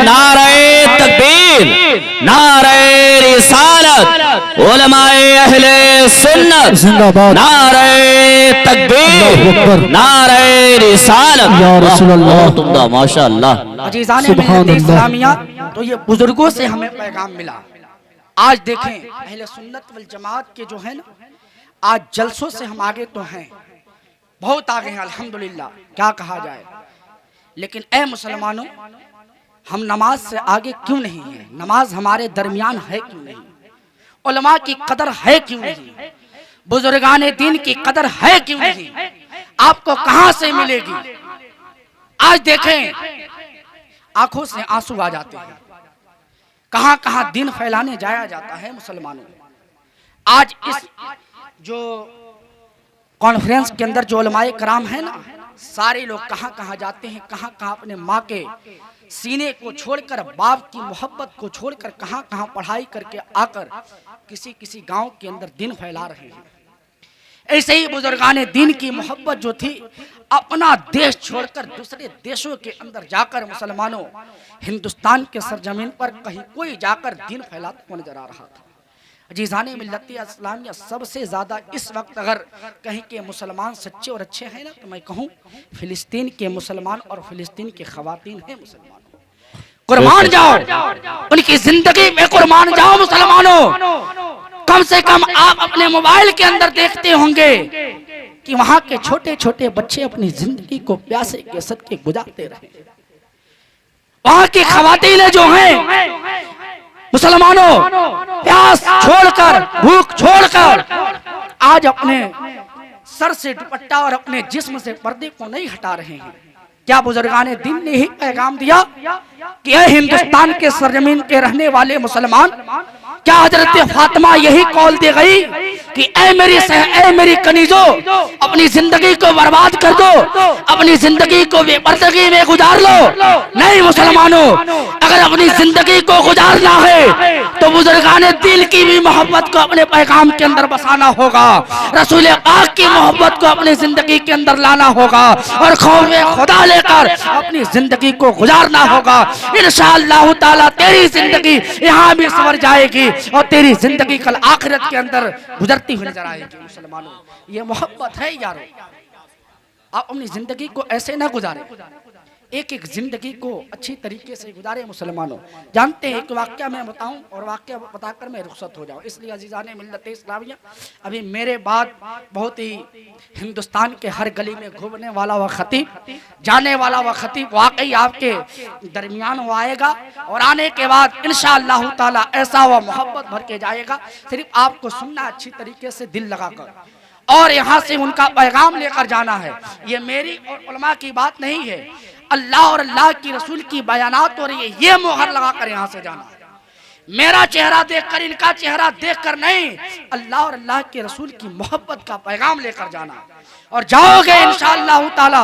नारे तकबीर, नारे रिसालत, उलमाए अहले सुन्नत जिंदाबाद, नारे तकबीर, नारे रिसालत, या रसूल अल्लाह तुमदा माशाअल्लाह। अजीज़ाने मिल्लत इस्लामिया, तो ये बुजुर्गों से हमें पैगाम मिला। आज देखें अहले सुन्नत वल जमात के जो है ना, आज जलसों से हम आगे तो हैं, बहुत आगे हैं अल्हम्दुलिल्लाह, क्या कहा जाए, लेकिन ए मुसलमानों हम नमाज से आगे क्यों नहीं है, नमाज हमारे दरमियान है क्यों नहीं, उलमा की कदर है क्यों नहीं, बुजुर्गाने दीन की कदर है क्यों नहीं, आपको कहां से मिलेगी। आज देखें आंखों से आंसू आ जाते हैं, कहां कहां दिन फैलाने जाया जाता है मुसलमानों। आज इस जो कॉन्फ्रेंस के अंदर जो उलमाए कराम है ना, सारे लोग कहां कहां जाते हैं, कहां कहां अपने माँ के सीने को छोड़कर, बाप की मोहब्बत को छोड़कर कहां कहां पढ़ाई करके आकर किसी किसी गांव के अंदर दिन फैला रहे हैं। ऐसे ही बुजुर्गाने दीन की मोहब्बत जो थी, अपना देश छोड़कर दूसरे देशों के अंदर जाकर मुसलमानों हिंदुस्तान के सरजमीन पर कहीं कोई जाकर दिन फैलाता हुआ नजर आ रहा था। अजीज़ाने मिल्लत इस्लामिया, सबसे ज्यादा इस वक्त अगर कहीं के मुसलमान सच्चे और अच्छे हैं ना, तो मैं कहूँ फिलिस्तीन के मुसलमान और फिलिस्तीन के खवातीन हैं मुसलमान। कुर्बान जाओ, उनकी जिंदगी में कुर्बान जाओ मुसलमानों। कम से कम आप अपने मोबाइल के अंदर देखते होंगे कि वहां के छोटे छोटे बच्चे अपनी जिंदगी को प्यासे के सदके गुजारते रहे। वहां की खवातीन जो हैं मुसलमानों, प्यास छोड़कर, भूख छोड़कर आज अपने सर से दुपट्टा और अपने जिस्म से पर्दे को नहीं हटा रहे हैं। क्या बुजुर्गाने दीन ने ही पैगाम दिया कि ये हिंदुस्तान के सरजमीन के रहने वाले मुसलमान, क्या हजरत फातिमा यही कौल दे गई कि ऐ मेरी कनीजो, अपनी जिंदगी को बर्बाद कर दो, अपनी जिंदगी को बेपर्दगी में गुजार लो। नहीं मुसलमानों, अगर अपनी जिंदगी को गुजारना है तो बुजुर्गाने दिल की भी मोहब्बत को अपने पैगाम के अंदर बसाना होगा, रसूल पाक की मोहब्बत को अपनी जिंदगी के अंदर लाना होगा, और खौफ खुदा लेकर अपनी जिंदगी को गुजारना होगा। इंशाअल्लाह ताला तेरी जिंदगी यहाँ भी सवर जाएगी और तेरी जिंदगी कल आखिरत के अंदर गुजरती हुई नजर आएगी। मुसलमानों, ये मोहब्बत है यारो, आप अपनी जिंदगी को ऐसे ना गुजारें। एक एक जिंदगी को अच्छी तरीके से गुजारे मुसलमानों। जानते हैं एक वाक्या मैं बताऊं और वाक्या बताकर मैं रुखसत हो जाऊं, इसलिए अजीज़ाने मिल्लत इस्लामिया, अभी मेरे बाद बहुत ही हिंदुस्तान के हर गली में घूमने वाला वह खतीब, जाने वाला वह खतीब वाकई आपके दरमियान वो आएगा और आने के बाद इंशाअल्लाह ताला ऐसा वह मोहब्बत भर के जाएगा। सिर्फ आपको सुनना अच्छी तरीके से दिल लगाकर और यहाँ से उनका पैगाम लेकर जाना है। ये मेरी और उलमा की बात नहीं है, अल्लाह और अल्लाह की रसूल की बयानात हो रही है, ये मोहर लगाकर यहाँ से जाना है। मेरा चेहरा देखकर, इनका चेहरा देखकर नहीं, अल्लाह और अल्लाह के रसूल की मोहब्बत का पैगाम लेकर जाना और जाओगे इंशाअल्लाह ताला,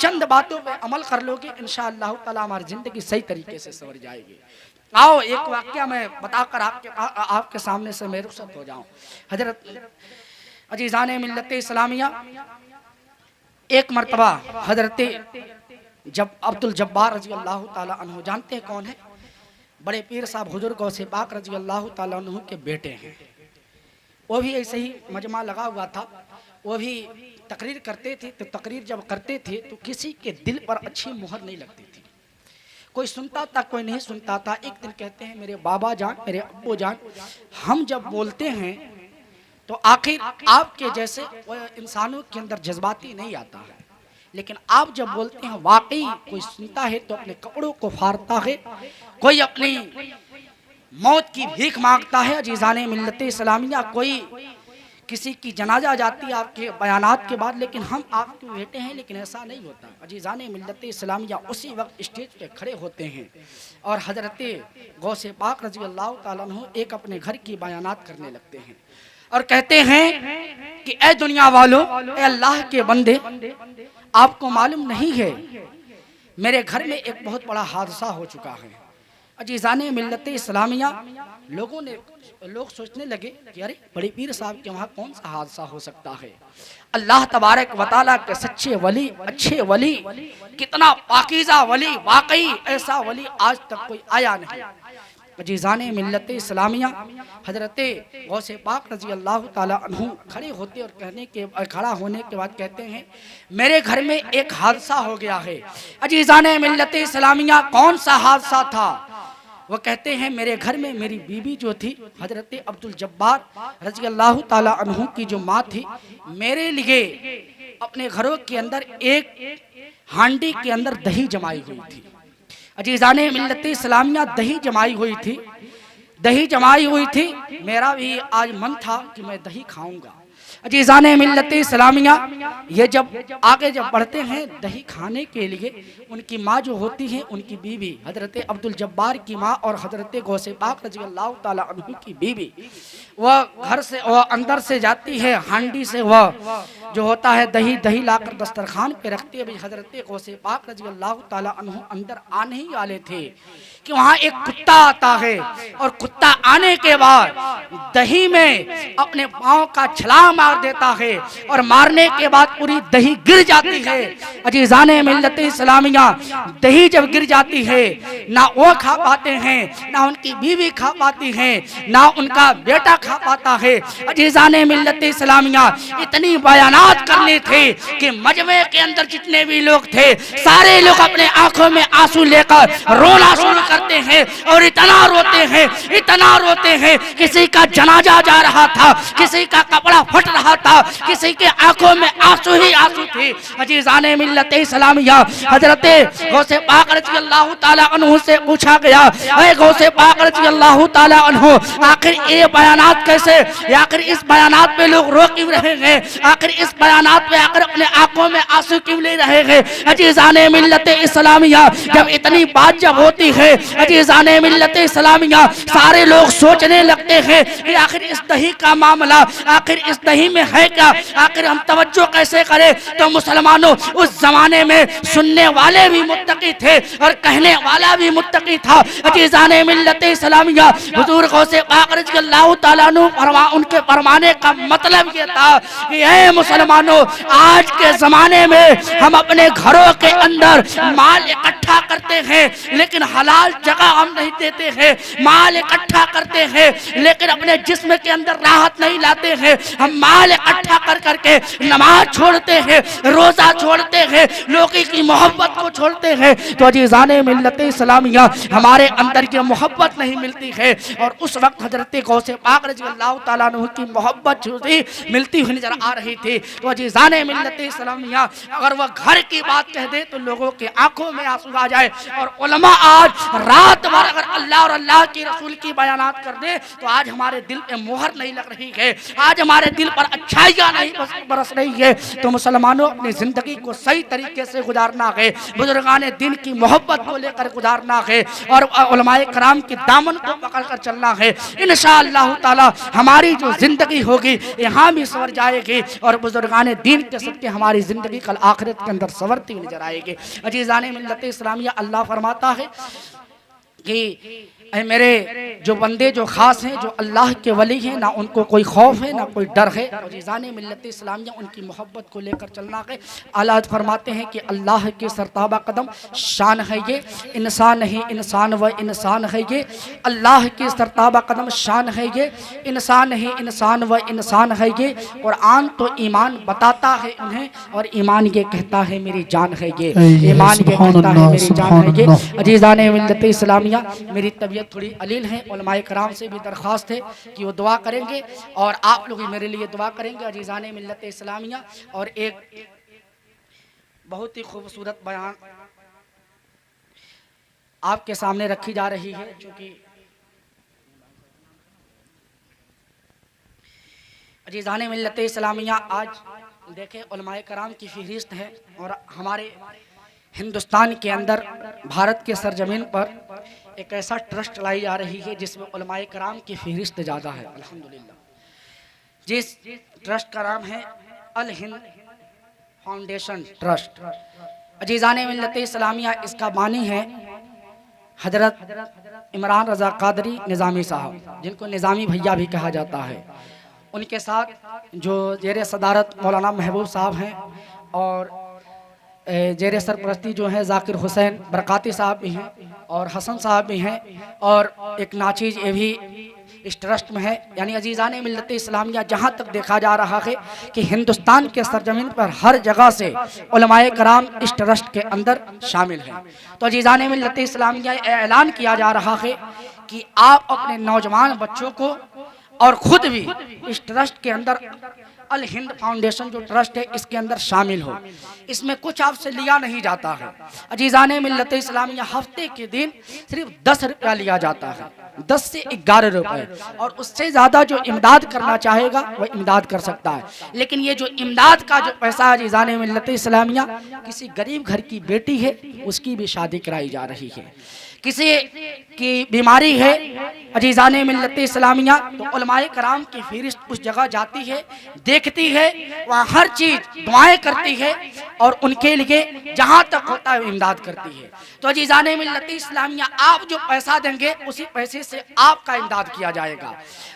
चंद बातों पे अमल कर लोगे इंशाअल्लाह ताला हमारी जिंदगी सही तरीके से सवर जाएगी। आओ एक वाक्या मैं बताकर आपके सामने से मैं रुखसत हो जाऊं। हजरत अजीज़ाने मिल्लत इस्लामिया, एक मरतबा हजरत जब अब्दुल जब्बार रजी अल्लाह ताला अन्हु, जानते हैं कौन है? बड़े पीर साहब हुजूर गौसे पाक रजी अल्लाह ताला अन्हु के बेटे हैं। वो भी ऐसे ही मजमा लगा हुआ था, वो भी तकरीर करते थे। तो तकरीर जब करते थे तो किसी के दिल पर अच्छी मुहर नहीं लगती थी, कोई सुनता था कोई नहीं सुनता था। एक दिन कहते हैं मेरे बाबा जान, मेरे अब्बू जान, हम जब बोलते हैं तो आखिर आपके जैसे इंसानों के अंदर जज्बाती नहीं आता है, लेकिन आप जब बोलते हैं वाकई कोई सुनता है तो अपने कपड़ों को फाड़ता है, कोई अपनी मौत की भीख मांगता है। अजीज़ाने मिल्लत इस्लामिया, कोई किसी की जनाजा जाती है आपके बयानात के बाद, लेकिन हम आपके बेटे हैं, लेकिन ऐसा नहीं होता। अजीज़ाने मिल्लत इस्लामिया उसी वक्त स्टेज पे खड़े होते हैं और हजरत गौसे पाक रज़ी अल्लाह ताला अन्हु एक अपने घर की बयानात करने लगते हैं और कहते हैं कि ए दुनिया वालों, ए अल्लाह के बंदे, आपको मालूम नहीं है मेरे घर में एक बहुत बड़ा हादसा हो चुका है। अजीज़ाने मिल्लत इस्लामिया, लोग सोचने लगे कि अरे बड़े पीर साहब के वहाँ कौन सा हादसा हो सकता है। अल्लाह तबारक व तआला के सच्चे वली, अच्छे वली, कितना पाकीज़ा वली, वाकई ऐसा वली आज तक कोई आया नहीं। अजीज़ाने मिल्लत इस्लामिया, हजरत गौसे पाक रज़ी अल्लाह ताला अन्हु खड़े होते और खड़ा होने के बाद कहते हैं मेरे घर में एक हादसा हो गया है। अजीज़ाने मिल्लत इस्लामिया, कौन सा हादसा था? वो कहते हैं मेरे घर में मेरी बीबी जो थी हजरत अब्दुल जब्बार रज़ी अल्लाह ताला अन्हु की जो माँ थी, मेरे लिए अपने घरों के अंदर एक हांडी के अंदर दही जमाई हुई थी। अजीज़ाने मिल्लत इस्लामिया, दही जमाई हुई थी, दही जमाई हुई थी। मेरा भी आज मन था कि मैं दही खाऊंगा। अजीज़ाने मिल्लत इस्लामिया, ये जब आगे जब बढ़ते हैं दही खाने के लिए, उनकी माँ जो होती है, उनकी बीवी हजरत अब्दुल जब्बार की माँ और हजरत गौसे पाक रज़ी अल्लाह ताला अन्हु की बीवी, वह घर से वह अंदर से जाती है, हांडी से वह जो होता है दही लाकर दस्तरखान पे रखती है। भाई हजरत गौसे पाक रज़ी अल्लाह ताला अन्हु अंदर आने ही वाले थे कि वहाँ एक कुत्ता आता है और कुत्ता आने के बाद दही में अपने पाँव का छलांग मार देता है और मारने के बाद पूरी दही गिर जाती है। अजीज़ाने मिल्लत इस्लामिया, दही जब गिर जाती है ना वो खा पाते हैं, ना उनकी बीवी खा पाती है, ना उनका बेटा खा पाता है। अजीज़ाने मिल्लत इस्लामिया, इतनी बयानात करने थे कि मजमे के अंदर जितने भी लोग थे सारे लोग अपने आंखों में आंसू लेकर रोना शुरू करते हैं और इतना रोते हैं। किसी का जनाजा जा रहा था, किसी का कपड़ा फट रहा था, किसी के आंखों में आंसू ही आंसू थे। अजीज़ाने मिल्लत इस्लामिया, हजरत गौसे पाक रज़ी अल्लाह ताला अन्हु से पूछा गया, ऐ गौसे पाक रज़ी अल्लाह ताला अन्हु, आखिर ये बयानात कैसे, आखिर इस बयानात पे लोग रो क्यों रहे हैं, आखिर इस बयानात पे आकर अपने आंखों में आंसू क्यों ले रहे हैं। अजीज़ाने मिल्लत इस्लामिया, जब इतनी बात जब होती है, अजीज़ाने मिल्लत इस्लामिया, सारे लोग सोचने लगते हैं कि आखिर इस दही का मामला, आखिर इस दही में है क्या, आखिर हम तवज्जो कैसे करें। तो मुसलमानों, उस जमाने में सुनने वाले भी मुत्तकी थे और कहने वाला भी मुत्तकी था। अजीज़ाने मिल्लत इस्लामिया, हुजूर गौसे पाक रज़ी अल्लाह ताला अन्हु उनके फरमाने का मतलब ये था कि ऐ मुसलमानों, आज के जमाने में हम अपने घरों के अंदर माल इकट्ठा इकट्ठा करते हैं लेकिन हलाल जगह हम नहीं देते हैं, माल इकट्ठा करते हैं लेकिन अपने जिस्म के अंदर राहत नहीं लाते हैं। हम माल इकट्ठा कर करके नमाज छोड़ते हैं, रोजा छोड़ते हैं, लोगों की मोहब्बत को छोड़ते हैं। तो अजीज़ाने मिल्लत इस्लामिया हमारे अंदर ये मोहब्बत नहीं मिलती है। और उस वक्त हजरत गौसे पाक रज़ी अल्लाह ताला अन्हु की मोहब्बत जो थी मिलती हुई नजर आ रही थी। तो अजीज़ाने मिल्लत इस्लामिया अगर वह घर की बात कह दे तो लोगों की आंखों में आंसू आ जाए। और उलमा आज रात भर अगर अल्लाह और अल्लाह की रसूल की बयानात कर दे तो आज हमारे दिल पे मोहर नहीं लग रही है, आज हमारे दिल पर अच्छाइयाँ नहीं बरस रही है। तो मुसलमानों अपनी ज़िंदगी को सही तरीके से गुजारना है, बुजुर्गान दिन की मोहब्बत को लेकर गुजारना है और उलमाए कराम की दामन को पकड़ कर चलना है। इंशाअल्लाह ताला हमारी जो ज़िंदगी होगी यहाँ भी सवर जाएगी और बुजुर्गान दीन के सदके हमारी ज़िंदगी कल आखिरत के अंदर सवरती हुई नजर आएगी। अजीज़ाने मिल्लत इस्लामिया अल्लाह फरमाता है कि ऐ मेरे जो बंदे जो ख़ास हैं, जो अल्लाह के वली हैं, ना उनको कोई खौफ है ना कोई डर है। और अजीज़ाने मिल्लत इस्लामिया उनकी मोहब्बत को लेकर चलना है। अल्लाह फरमाते हैं कि अल्लाह के सरताबा कदम शान है ये, इंसान नहीं इंसान व इंसान है ये। अल्लाह के सरताबा कदम शान है ये, इंसान नहीं इंसान व इंसान है ये। कुरान तो ईमान बताता है उन्हें और ईमान ये कहता है मेरी जान है ये, ईमान ये कहता है मेरी जान है ये। अजीज़ाने मिल्लत इस्लामिया मेरी तबीयत थोड़ी अलील है, उलमाए कराम से भी दरख्वास्त है कि वो दुआ करेंगे और आप लोग मेरे लिए दुआ करेंगे। अजीज़ाने मिल्लत इस्लामिया और एक बहुत ही खूबसूरत बयान आपके सामने रखी जा रही है। चूँकि अजीज़ाने मिल्लत इस्लामिया आज देखें उलमाए कराम की फहरिस्त है और हमारे हिंदुस्तान के अंदर भारत के सरजमीन पर एक ऐसा ट्रस्ट लाई जा रही है जिसमें उलमाए कराम की फहरिस्त ज़्यादा है अल्हम्दुलिल्लाह। जिस ट्रस्ट का नाम है अल हिंद फाउंडेशन ट्रस्ट। अजीज़ाने मिल्लत इस्लामिया इसका बानी है हजरत इमरान रज़ा कादरी निज़ामी साहब, जिनको निज़ामी भैया भी कहा जाता है। उनके साथ जो ज़ेर सदारत मौलाना महबूब साहब हैं और ज़ेर सरपरस्ती जो है ज़ाकिर हुसैन बरकाती साहब भी हैं और हसन साहब भी हैं और एक नाचीज़ ये भी इस ट्रस्ट में है। यानी अजीज़ाने मिल्लत इस्लामिया जहाँ तक देखा जा रहा है कि हिंदुस्तान के सरजमीन पर हर जगह से उलमाए कराम इस ट्रस्ट के अंदर शामिल हैं। तो अजीज़ाने मिल्लत इस्लामिया ऐलान किया जा रहा है कि आप अपने नौजवान बच्चों को और ख़ुद भी इस ट्रस्ट के अंदर अल हिंद फाउंडेशन जो ट्रस्ट है इसके अंदर शामिल हो। इसमें कुछ आपसे लिया नहीं जाता है। अजीज़ाने मिल्लत इस्लामिया हफ्ते के दिन सिर्फ 10 रुपया लिया जाता है, 10 से 11 रुपए, और उससे ज़्यादा जो इमदाद करना चाहेगा वह इमदाद कर सकता है। लेकिन ये जो इमदाद का जो पैसा अजीज़ाने मिल्लत इस्लामिया किसी गरीब घर की बेटी है उसकी भी शादी कराई जा रही है, किसी की बीमारी है अजीज़ाने मिल्लत इस्लामिया तो उलमाए कराम की फहरिस्त उस जगह जाती है, देखती है, वहाँ हर चीज़ दुआएं करती है और उनके लिए जहाँ तक होता है इमदाद करती है। तो अजीज़ाने मिल्लत इस्लामिया आप जो पैसा देंगे उसी पैसे से आपका इमदाद किया जाएगा।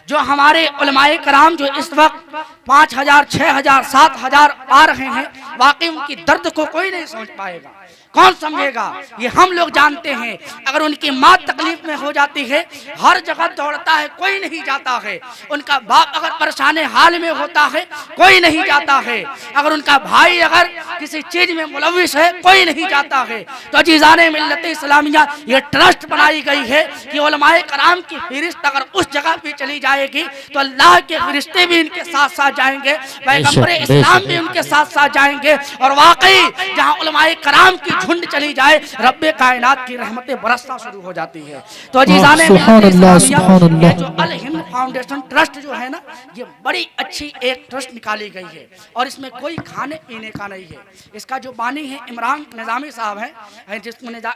जो हमारे उलमाए कराम जो इस वक्त 5000, 6000, 7000 पा रहे हैं, वाकई उनकी दर्द को कोई नहीं समझ पाएगा, कौन समझेगा, ये हम लोग जानते हैं। अगर उनकी माँ तकलीफ में हो जाती है हर जगह दौड़ता है, कोई नहीं जाता है। उनका बाप अगर परेशान हाल में होता है कोई नहीं जाता है। अगर उनका भाई अगर किसी चीज में मुलविस है कोई नहीं जाता है। तो अजीज़ाने मिल्लत इस्लामिया ये ट्रस्ट बनाई गई है कि उलमाए कराम की फहरिस्त अगर उस जगह पे चली जाएगी तो अल्लाह के फरिश्ते भी इनके साथ साथ जाएंगे, पैगंबर इस्लाम भी उनके साथ साथ जाएंगे और वाकई जहाँ उलमाए कराम की झुंड चली जाए रब्बे कायनात की रहमतें बरसना शुरू हो जाती है। तो अजीज़ाने ये जो अल हिंद फाउंडेशन ट्रस्ट जो है ना ये बड़ी अच्छी एक ट्रस्ट निकाली गई है और इसमें कोई खाने पीने का नहीं है। इसका जो बानी है इमरान निज़ामी साहब हैं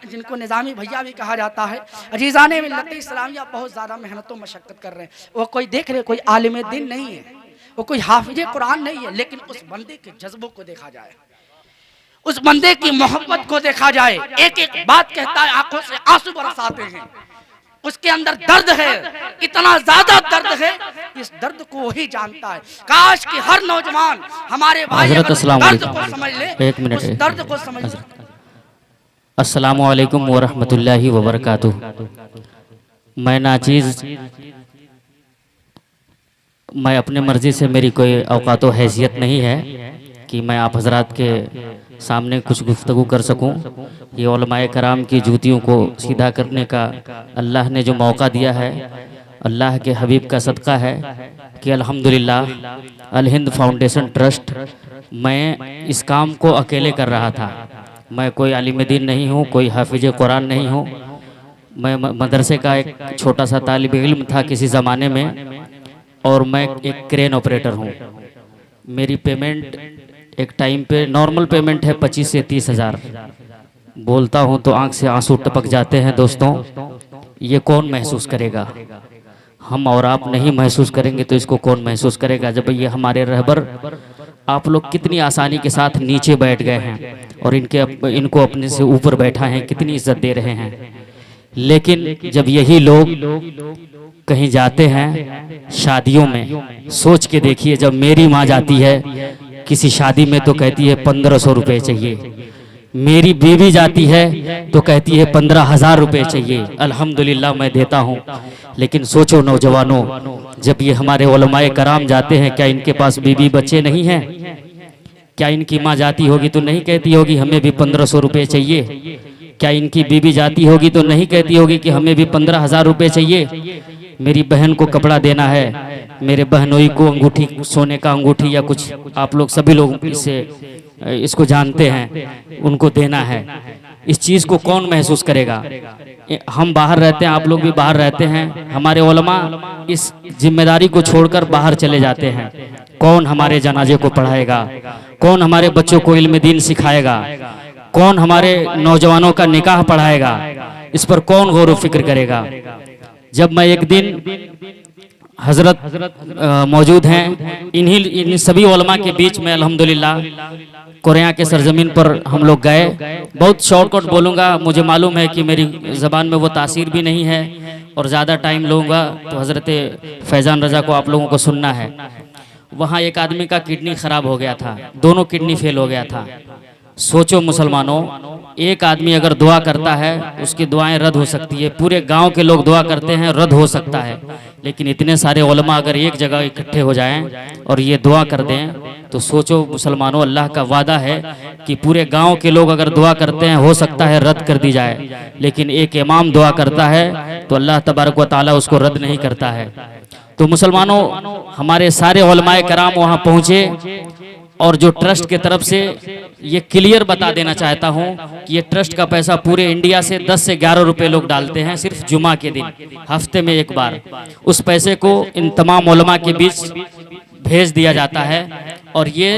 जिनको निज़ामी भैया भी कहा जाता है। अजीज़ाने मिल्लत इस्लामिया बहुत ज़्यादा मेहनत और मशक्क़त कर रहे हैं। वो कोई देख रहे कोई आलिम दीन नहीं है, वो कोई हाफिज कुरान नहीं है, लेकिन उस बंदे के जज्बों को देखा जाए, उस बंदे की मोहब्बत को देखा जाए। एक एक बात कहता है, आंखों से आंसू बरसाते हैं, उसके अंदर दर्द है, इतना ज्यादा दर्द है, इस दर्द को वही जानता है। काश कि हर नौजवान हमारे भाई दर्द को समझ ले, उस दर्द को समझ ले। अस्सलामुअलैकुम वरहमतुल्लाहि वबरकातुह। मैं नाचीज़, मैं अपने मर्ज़ी से, मेरी कोई औकात व हैसियत नहीं है कि मैं आप हजरात के सामने कुछ गुफ्तगू कर सकूं। ये उलमाए कराम की जूतियों को सीधा करने का अल्लाह ने जो मौका दिया है, अल्लाह के हबीब का सदका है कि अल्हम्दुलिल्लाह अल हिंद फाउंडेशन ट्रस्ट, मैं इस काम को अकेले कर रहा था। मैं कोई आलिम दीन नहीं हूँ, कोई हाफिज कुरान नहीं हूँ। मैं मदरसे का एक छोटा सा तालिब इल्म था किसी ज़माने में, और मैं एक क्रेन ऑपरेटर हूँ। मेरी पेमेंट एक टाइम पे नॉर्मल पेमेंट है 25 से 30 हज़ार। बोलता हूँ तो आंख से आंसू टपक जाते हैं। दोस्तों, ये कौन महसूस करेगा? हम और आप नहीं महसूस करेंगे तो इसको कौन महसूस करेगा? जब ये हमारे रहबर, आप लोग कितनी आसानी के साथ नीचे बैठ गए हैं और इनको अपने से ऊपर बैठा है, कितनी इज्जत दे रहे हैं। लेकिन जब यही लोग कहीं जाते हैं शादियों में, सोच के देखिए, जब मेरी माँ जाती है किसी शादी में तो कहती है 1500 रुपये चाहिए, मेरी बीवी जाती है तो कहती है 15,000 रुपये चाहिए। अल्हम्दुलिल्लाह मैं देता हूँ। लेकिन सोचो नौजवानों, जब ये हमारे उलमाए कराम जाते हैं, क्या इनके पास बीवी बच्चे नहीं हैं? क्या इनकी माँ जाती होगी तो नहीं कहती होगी हमें भी 1500 रुपये चाहिए? क्या इनकी बीवी जाती होगी तो नहीं कहती होगी कि हमें भी 15,000 रुपये चाहिए? मेरी बहन को कपड़ा देना है, मेरे बहनोई को अंगूठी, सोने का अंगूठी या कुछ, आप लोग सभी लोग इसको जानते हैं, उनको देना है। इस चीज़ को कौन महसूस करेगा? हम बाहर रहते हैं, आप लोग भी बाहर रहते हैं, हमारे उलमा इस जिम्मेदारी को छोड़कर बाहर चले जाते हैं। कौन हमारे जनाजे को पढ़ाएगा? कौन हमारे बच्चों को इल्म दीन सिखाएगा? कौन हमारे नौजवानों का निकाह पढ़ाएगा? इस पर कौन गौर व फिक्र करेगा? जब मैं एक दिन, हजरत मौजूद हैं, इन सभी उलमा के बीच में अल्हम्दुलिल्लाह कोरिया के सरजमीन पर हम लोग गए। बहुत शॉर्टकट बोलूँगा, मुझे मालूम है कि मेरी ज़बान में वो तासीर भी नहीं है और ज़्यादा टाइम लूँगा तो हज़रत फैज़ान रज़ा को आप लोगों को सुनना है। वहाँ एक आदमी का किडनी ख़राब हो गया था, दोनों किडनी फेल हो गया था। सोचो मुसलमानों, एक आदमी अगर दुआ करता है उसकी दुआएं रद्द हो सकती है, पूरे गांव के लोग दुआ करते हैं, रद्द हो सकता है। लेकिन इतने सारे उलमा अगर एक जगह इकट्ठे हो जाएं और ये दुआ कर दें, तो सोचो मुसलमानों, अल्लाह का वादा है कि पूरे गांव के लोग अगर दुआ करते हैं, हो सकता है रद्द कर दी जाए। लेकिन एक इमाम दुआ करता है तो अल्लाह तबारक व तआला उसको रद्द नहीं करता है। तो मुसलमानों, हमारे सारे उलमाए कराम वहाँ पहुँचे और जो ट्रस्ट के तरफ से, ये क्लियर बता देना चाहता हूँ कि ये ट्रस्ट का पैसा पूरे इंडिया से 10 से 11 रुपए लोग डालते हैं सिर्फ जुमा के दिन, हफ्ते में एक बार। उस पैसे को इन तमाम उलमा के बीच भेज दिया जाता है और ये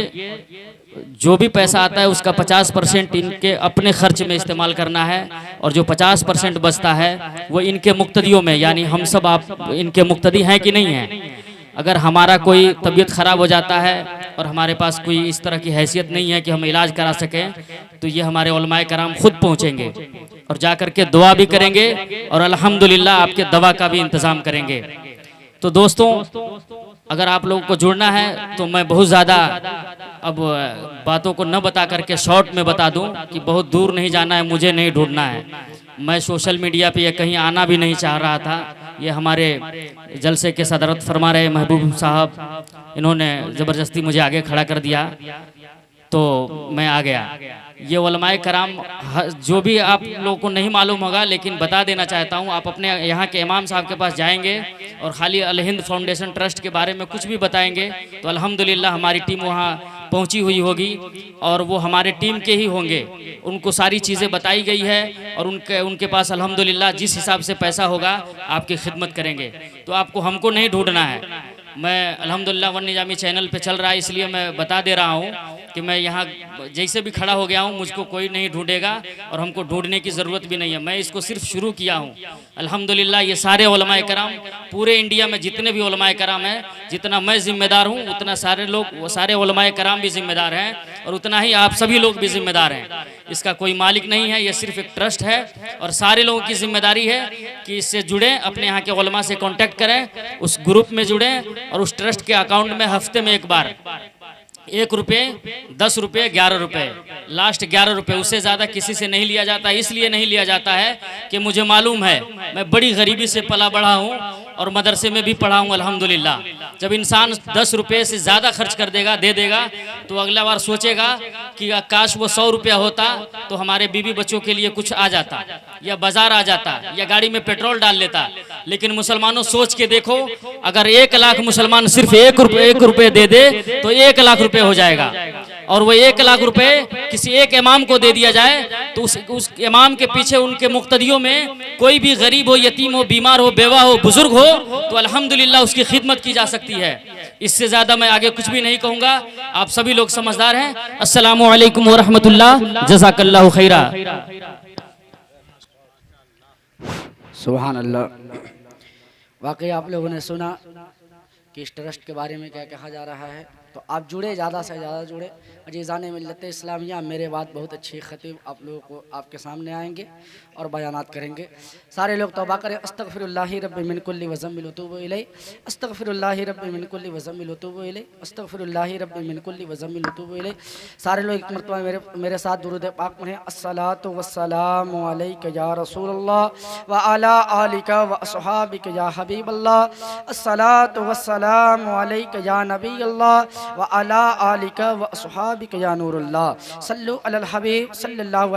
जो भी पैसा आता है उसका 50% इनके अपने खर्च में इस्तेमाल करना है और जो 50% बचता है वो इनके मुक्तदियों में, यानी हम सब आप इनके मुक्तदी हैं कि नहीं हैं। अगर हमारा कोई तबीयत ख़राब हो जाता है और हमारे पास कोई इस तरह की हैसियत नहीं है कि हम इलाज करा सकें, तो ये हमारे उलमाए कराम खुद पहुँचेंगे और जा कर के दुआ भी करेंगे और अल्हम्दुलिल्लाह आपके दवा का भी इंतज़ाम करेंगे। तो दोस्तों, अगर आप लोगों को जुड़ना है तो मैं बहुत ज़्यादा अब बातों को न बता करके शॉर्ट में बता दूं कि बहुत दूर नहीं जाना है, मुझे नहीं ढूंढना है। मैं सोशल मीडिया पे ये कहीं आना भी नहीं चाह रहा था। ये हमारे जलसे के सदरत फरमा रहे महबूब साहब, इन्होंने ज़बरदस्ती मुझे आगे खड़ा कर दिया तो मैं आ गया। ये उलमाए कराम, जो भी आप लोगों को नहीं मालूम होगा लेकिन बता देना चाहता हूँ, आप अपने यहाँ के इमाम साहब के पास जाएंगे और खाली अल हिंद फाउंडेशन ट्रस्ट के बारे में कुछ भी बताएंगे तो अल्हम्दुलिल्लाह हमारी टीम वहाँ पहुँची हुई होगी और वो हमारे टीम के ही होंगे। उनको सारी चीज़ें बताई गई है और उनके पास अल्हम्दुलिल्लाह जिस हिसाब से पैसा होगा आपकी खिदमत करेंगे। तो आपको हमको नहीं ढूंढना है। मैं अल्हम्दुलिल्लाह वन निजामी चैनल पे चल रहा है, इसलिए मैं बता दे रहा हूँ कि मैं यहाँ जैसे भी खड़ा हो गया हूँ, मुझको कोई नहीं ढूंढेगा और हमको ढूंढने की ज़रूरत भी नहीं है। मैं इसको सिर्फ शुरू किया हूँ। अल्हम्दुलिल्लाह ये सारे उलमाए कराम, पूरे इंडिया में जितने भी उलमाए कराम हैं, जितना मैं जिम्मेदार हूँ उतना सारे लोग, वो सारे उलमाए कराम भी जिम्मेदार हैं और उतना ही आप सभी लोग भी जिम्मेदार हैं। इसका कोई मालिक नहीं है, ये सिर्फ एक ट्रस्ट है और सारे लोगों की जिम्मेदारी है कि इससे जुड़ें, अपने यहाँ के उलमा से कांटेक्ट करें, उस ग्रुप में जुड़ें और उस ट्रस्ट के अकाउंट में हफ्ते में एक बार 1 रुपये, 10 रुपये, 11 रुपये, लास्ट 11 रुपये, उससे ज़्यादा किसी से नहीं लिया जाता। इसलिए नहीं लिया जाता है कि मुझे मालूम है मैं बड़ी गरीबी से पला बढ़ा हूँ और मदरसे में भी पढ़ा हूँ अल्हम्दुलिल्लाह। जब इंसान 10 रुपये से ज़्यादा खर्च कर देगा, दे देगा, तो अगला बार सोचेगा कि काश वो 100 रुपया होता तो हमारे बीवी बच्चों के लिए कुछ आ जाता, या बाजार आ जाता, या गाड़ी में पेट्रोल डाल लेता। लेकिन मुसलमानों सोच के देखो, अगर 1 लाख मुसलमान सिर्फ 1 रुपये दे दे तो 1 लाख रुपये हो जाएगा। और वो 1 लाख रुपए किसी एक इमाम को दे दिया जाए तो उस इमाम के पीछे उनके मुक्तदियों में कोई भी गरीब हो, यतीम हो, बीमार हो, बेवा हो, बुजुर्ग हो, तो अल्हम्दुलिल्लाह उसकी खिदमत की जा सकती है। इससे ज़्यादा मैं आगे कुछ भी नहीं कहूँगा। आप सभी लोग समझदार हैं। अस्सलामु अलैकुम व रहमतुल्लाह, जज़ाकल्लाहु खैरा। सुभान अल्लाह। वाकई आप लोगों ने सुना कि इस ट्रस्ट के बारे में क्या कहा जा रहा है। तो आप जुड़े, ज़्यादा से ज़्यादा जुड़े। अजीज़ान मिल्लत इस्लामिया, मेरे बाद बहुत अच्छी खतीब आप लोगों को आपके सामने आएंगे और बयानात करेंगे। सारे लोग तौबा करें। अस्तगफिरुल्लाहि रब्बी मिन कुल्लि व ज़म्बिल व तूबु इलैहि, अस्तगफिरुल्लाहि रब्बी मिन कुल्लि व ज़म्बिल व तूबु इलैहि, अस्तगफिरुल्लाहि रब्बी मिन कुल्लि व ज़म्बिल व तूबु इलैहि। सारे लोग एक मरतबा मेरे साथ दुरूद पाक पढ़ें। अस्सलातु वस्सलामु अलैका या रसूलल्लाह व अला आलिका व अस्हाबिका या हबीबल्लाह, अस्सलातु वस्सलामु अलैका या नबीयल्लाह व अला आलिका व अस्हाबिका या नूरुल्लाह, सल्लु अलल हबीब सल्लल्लाहु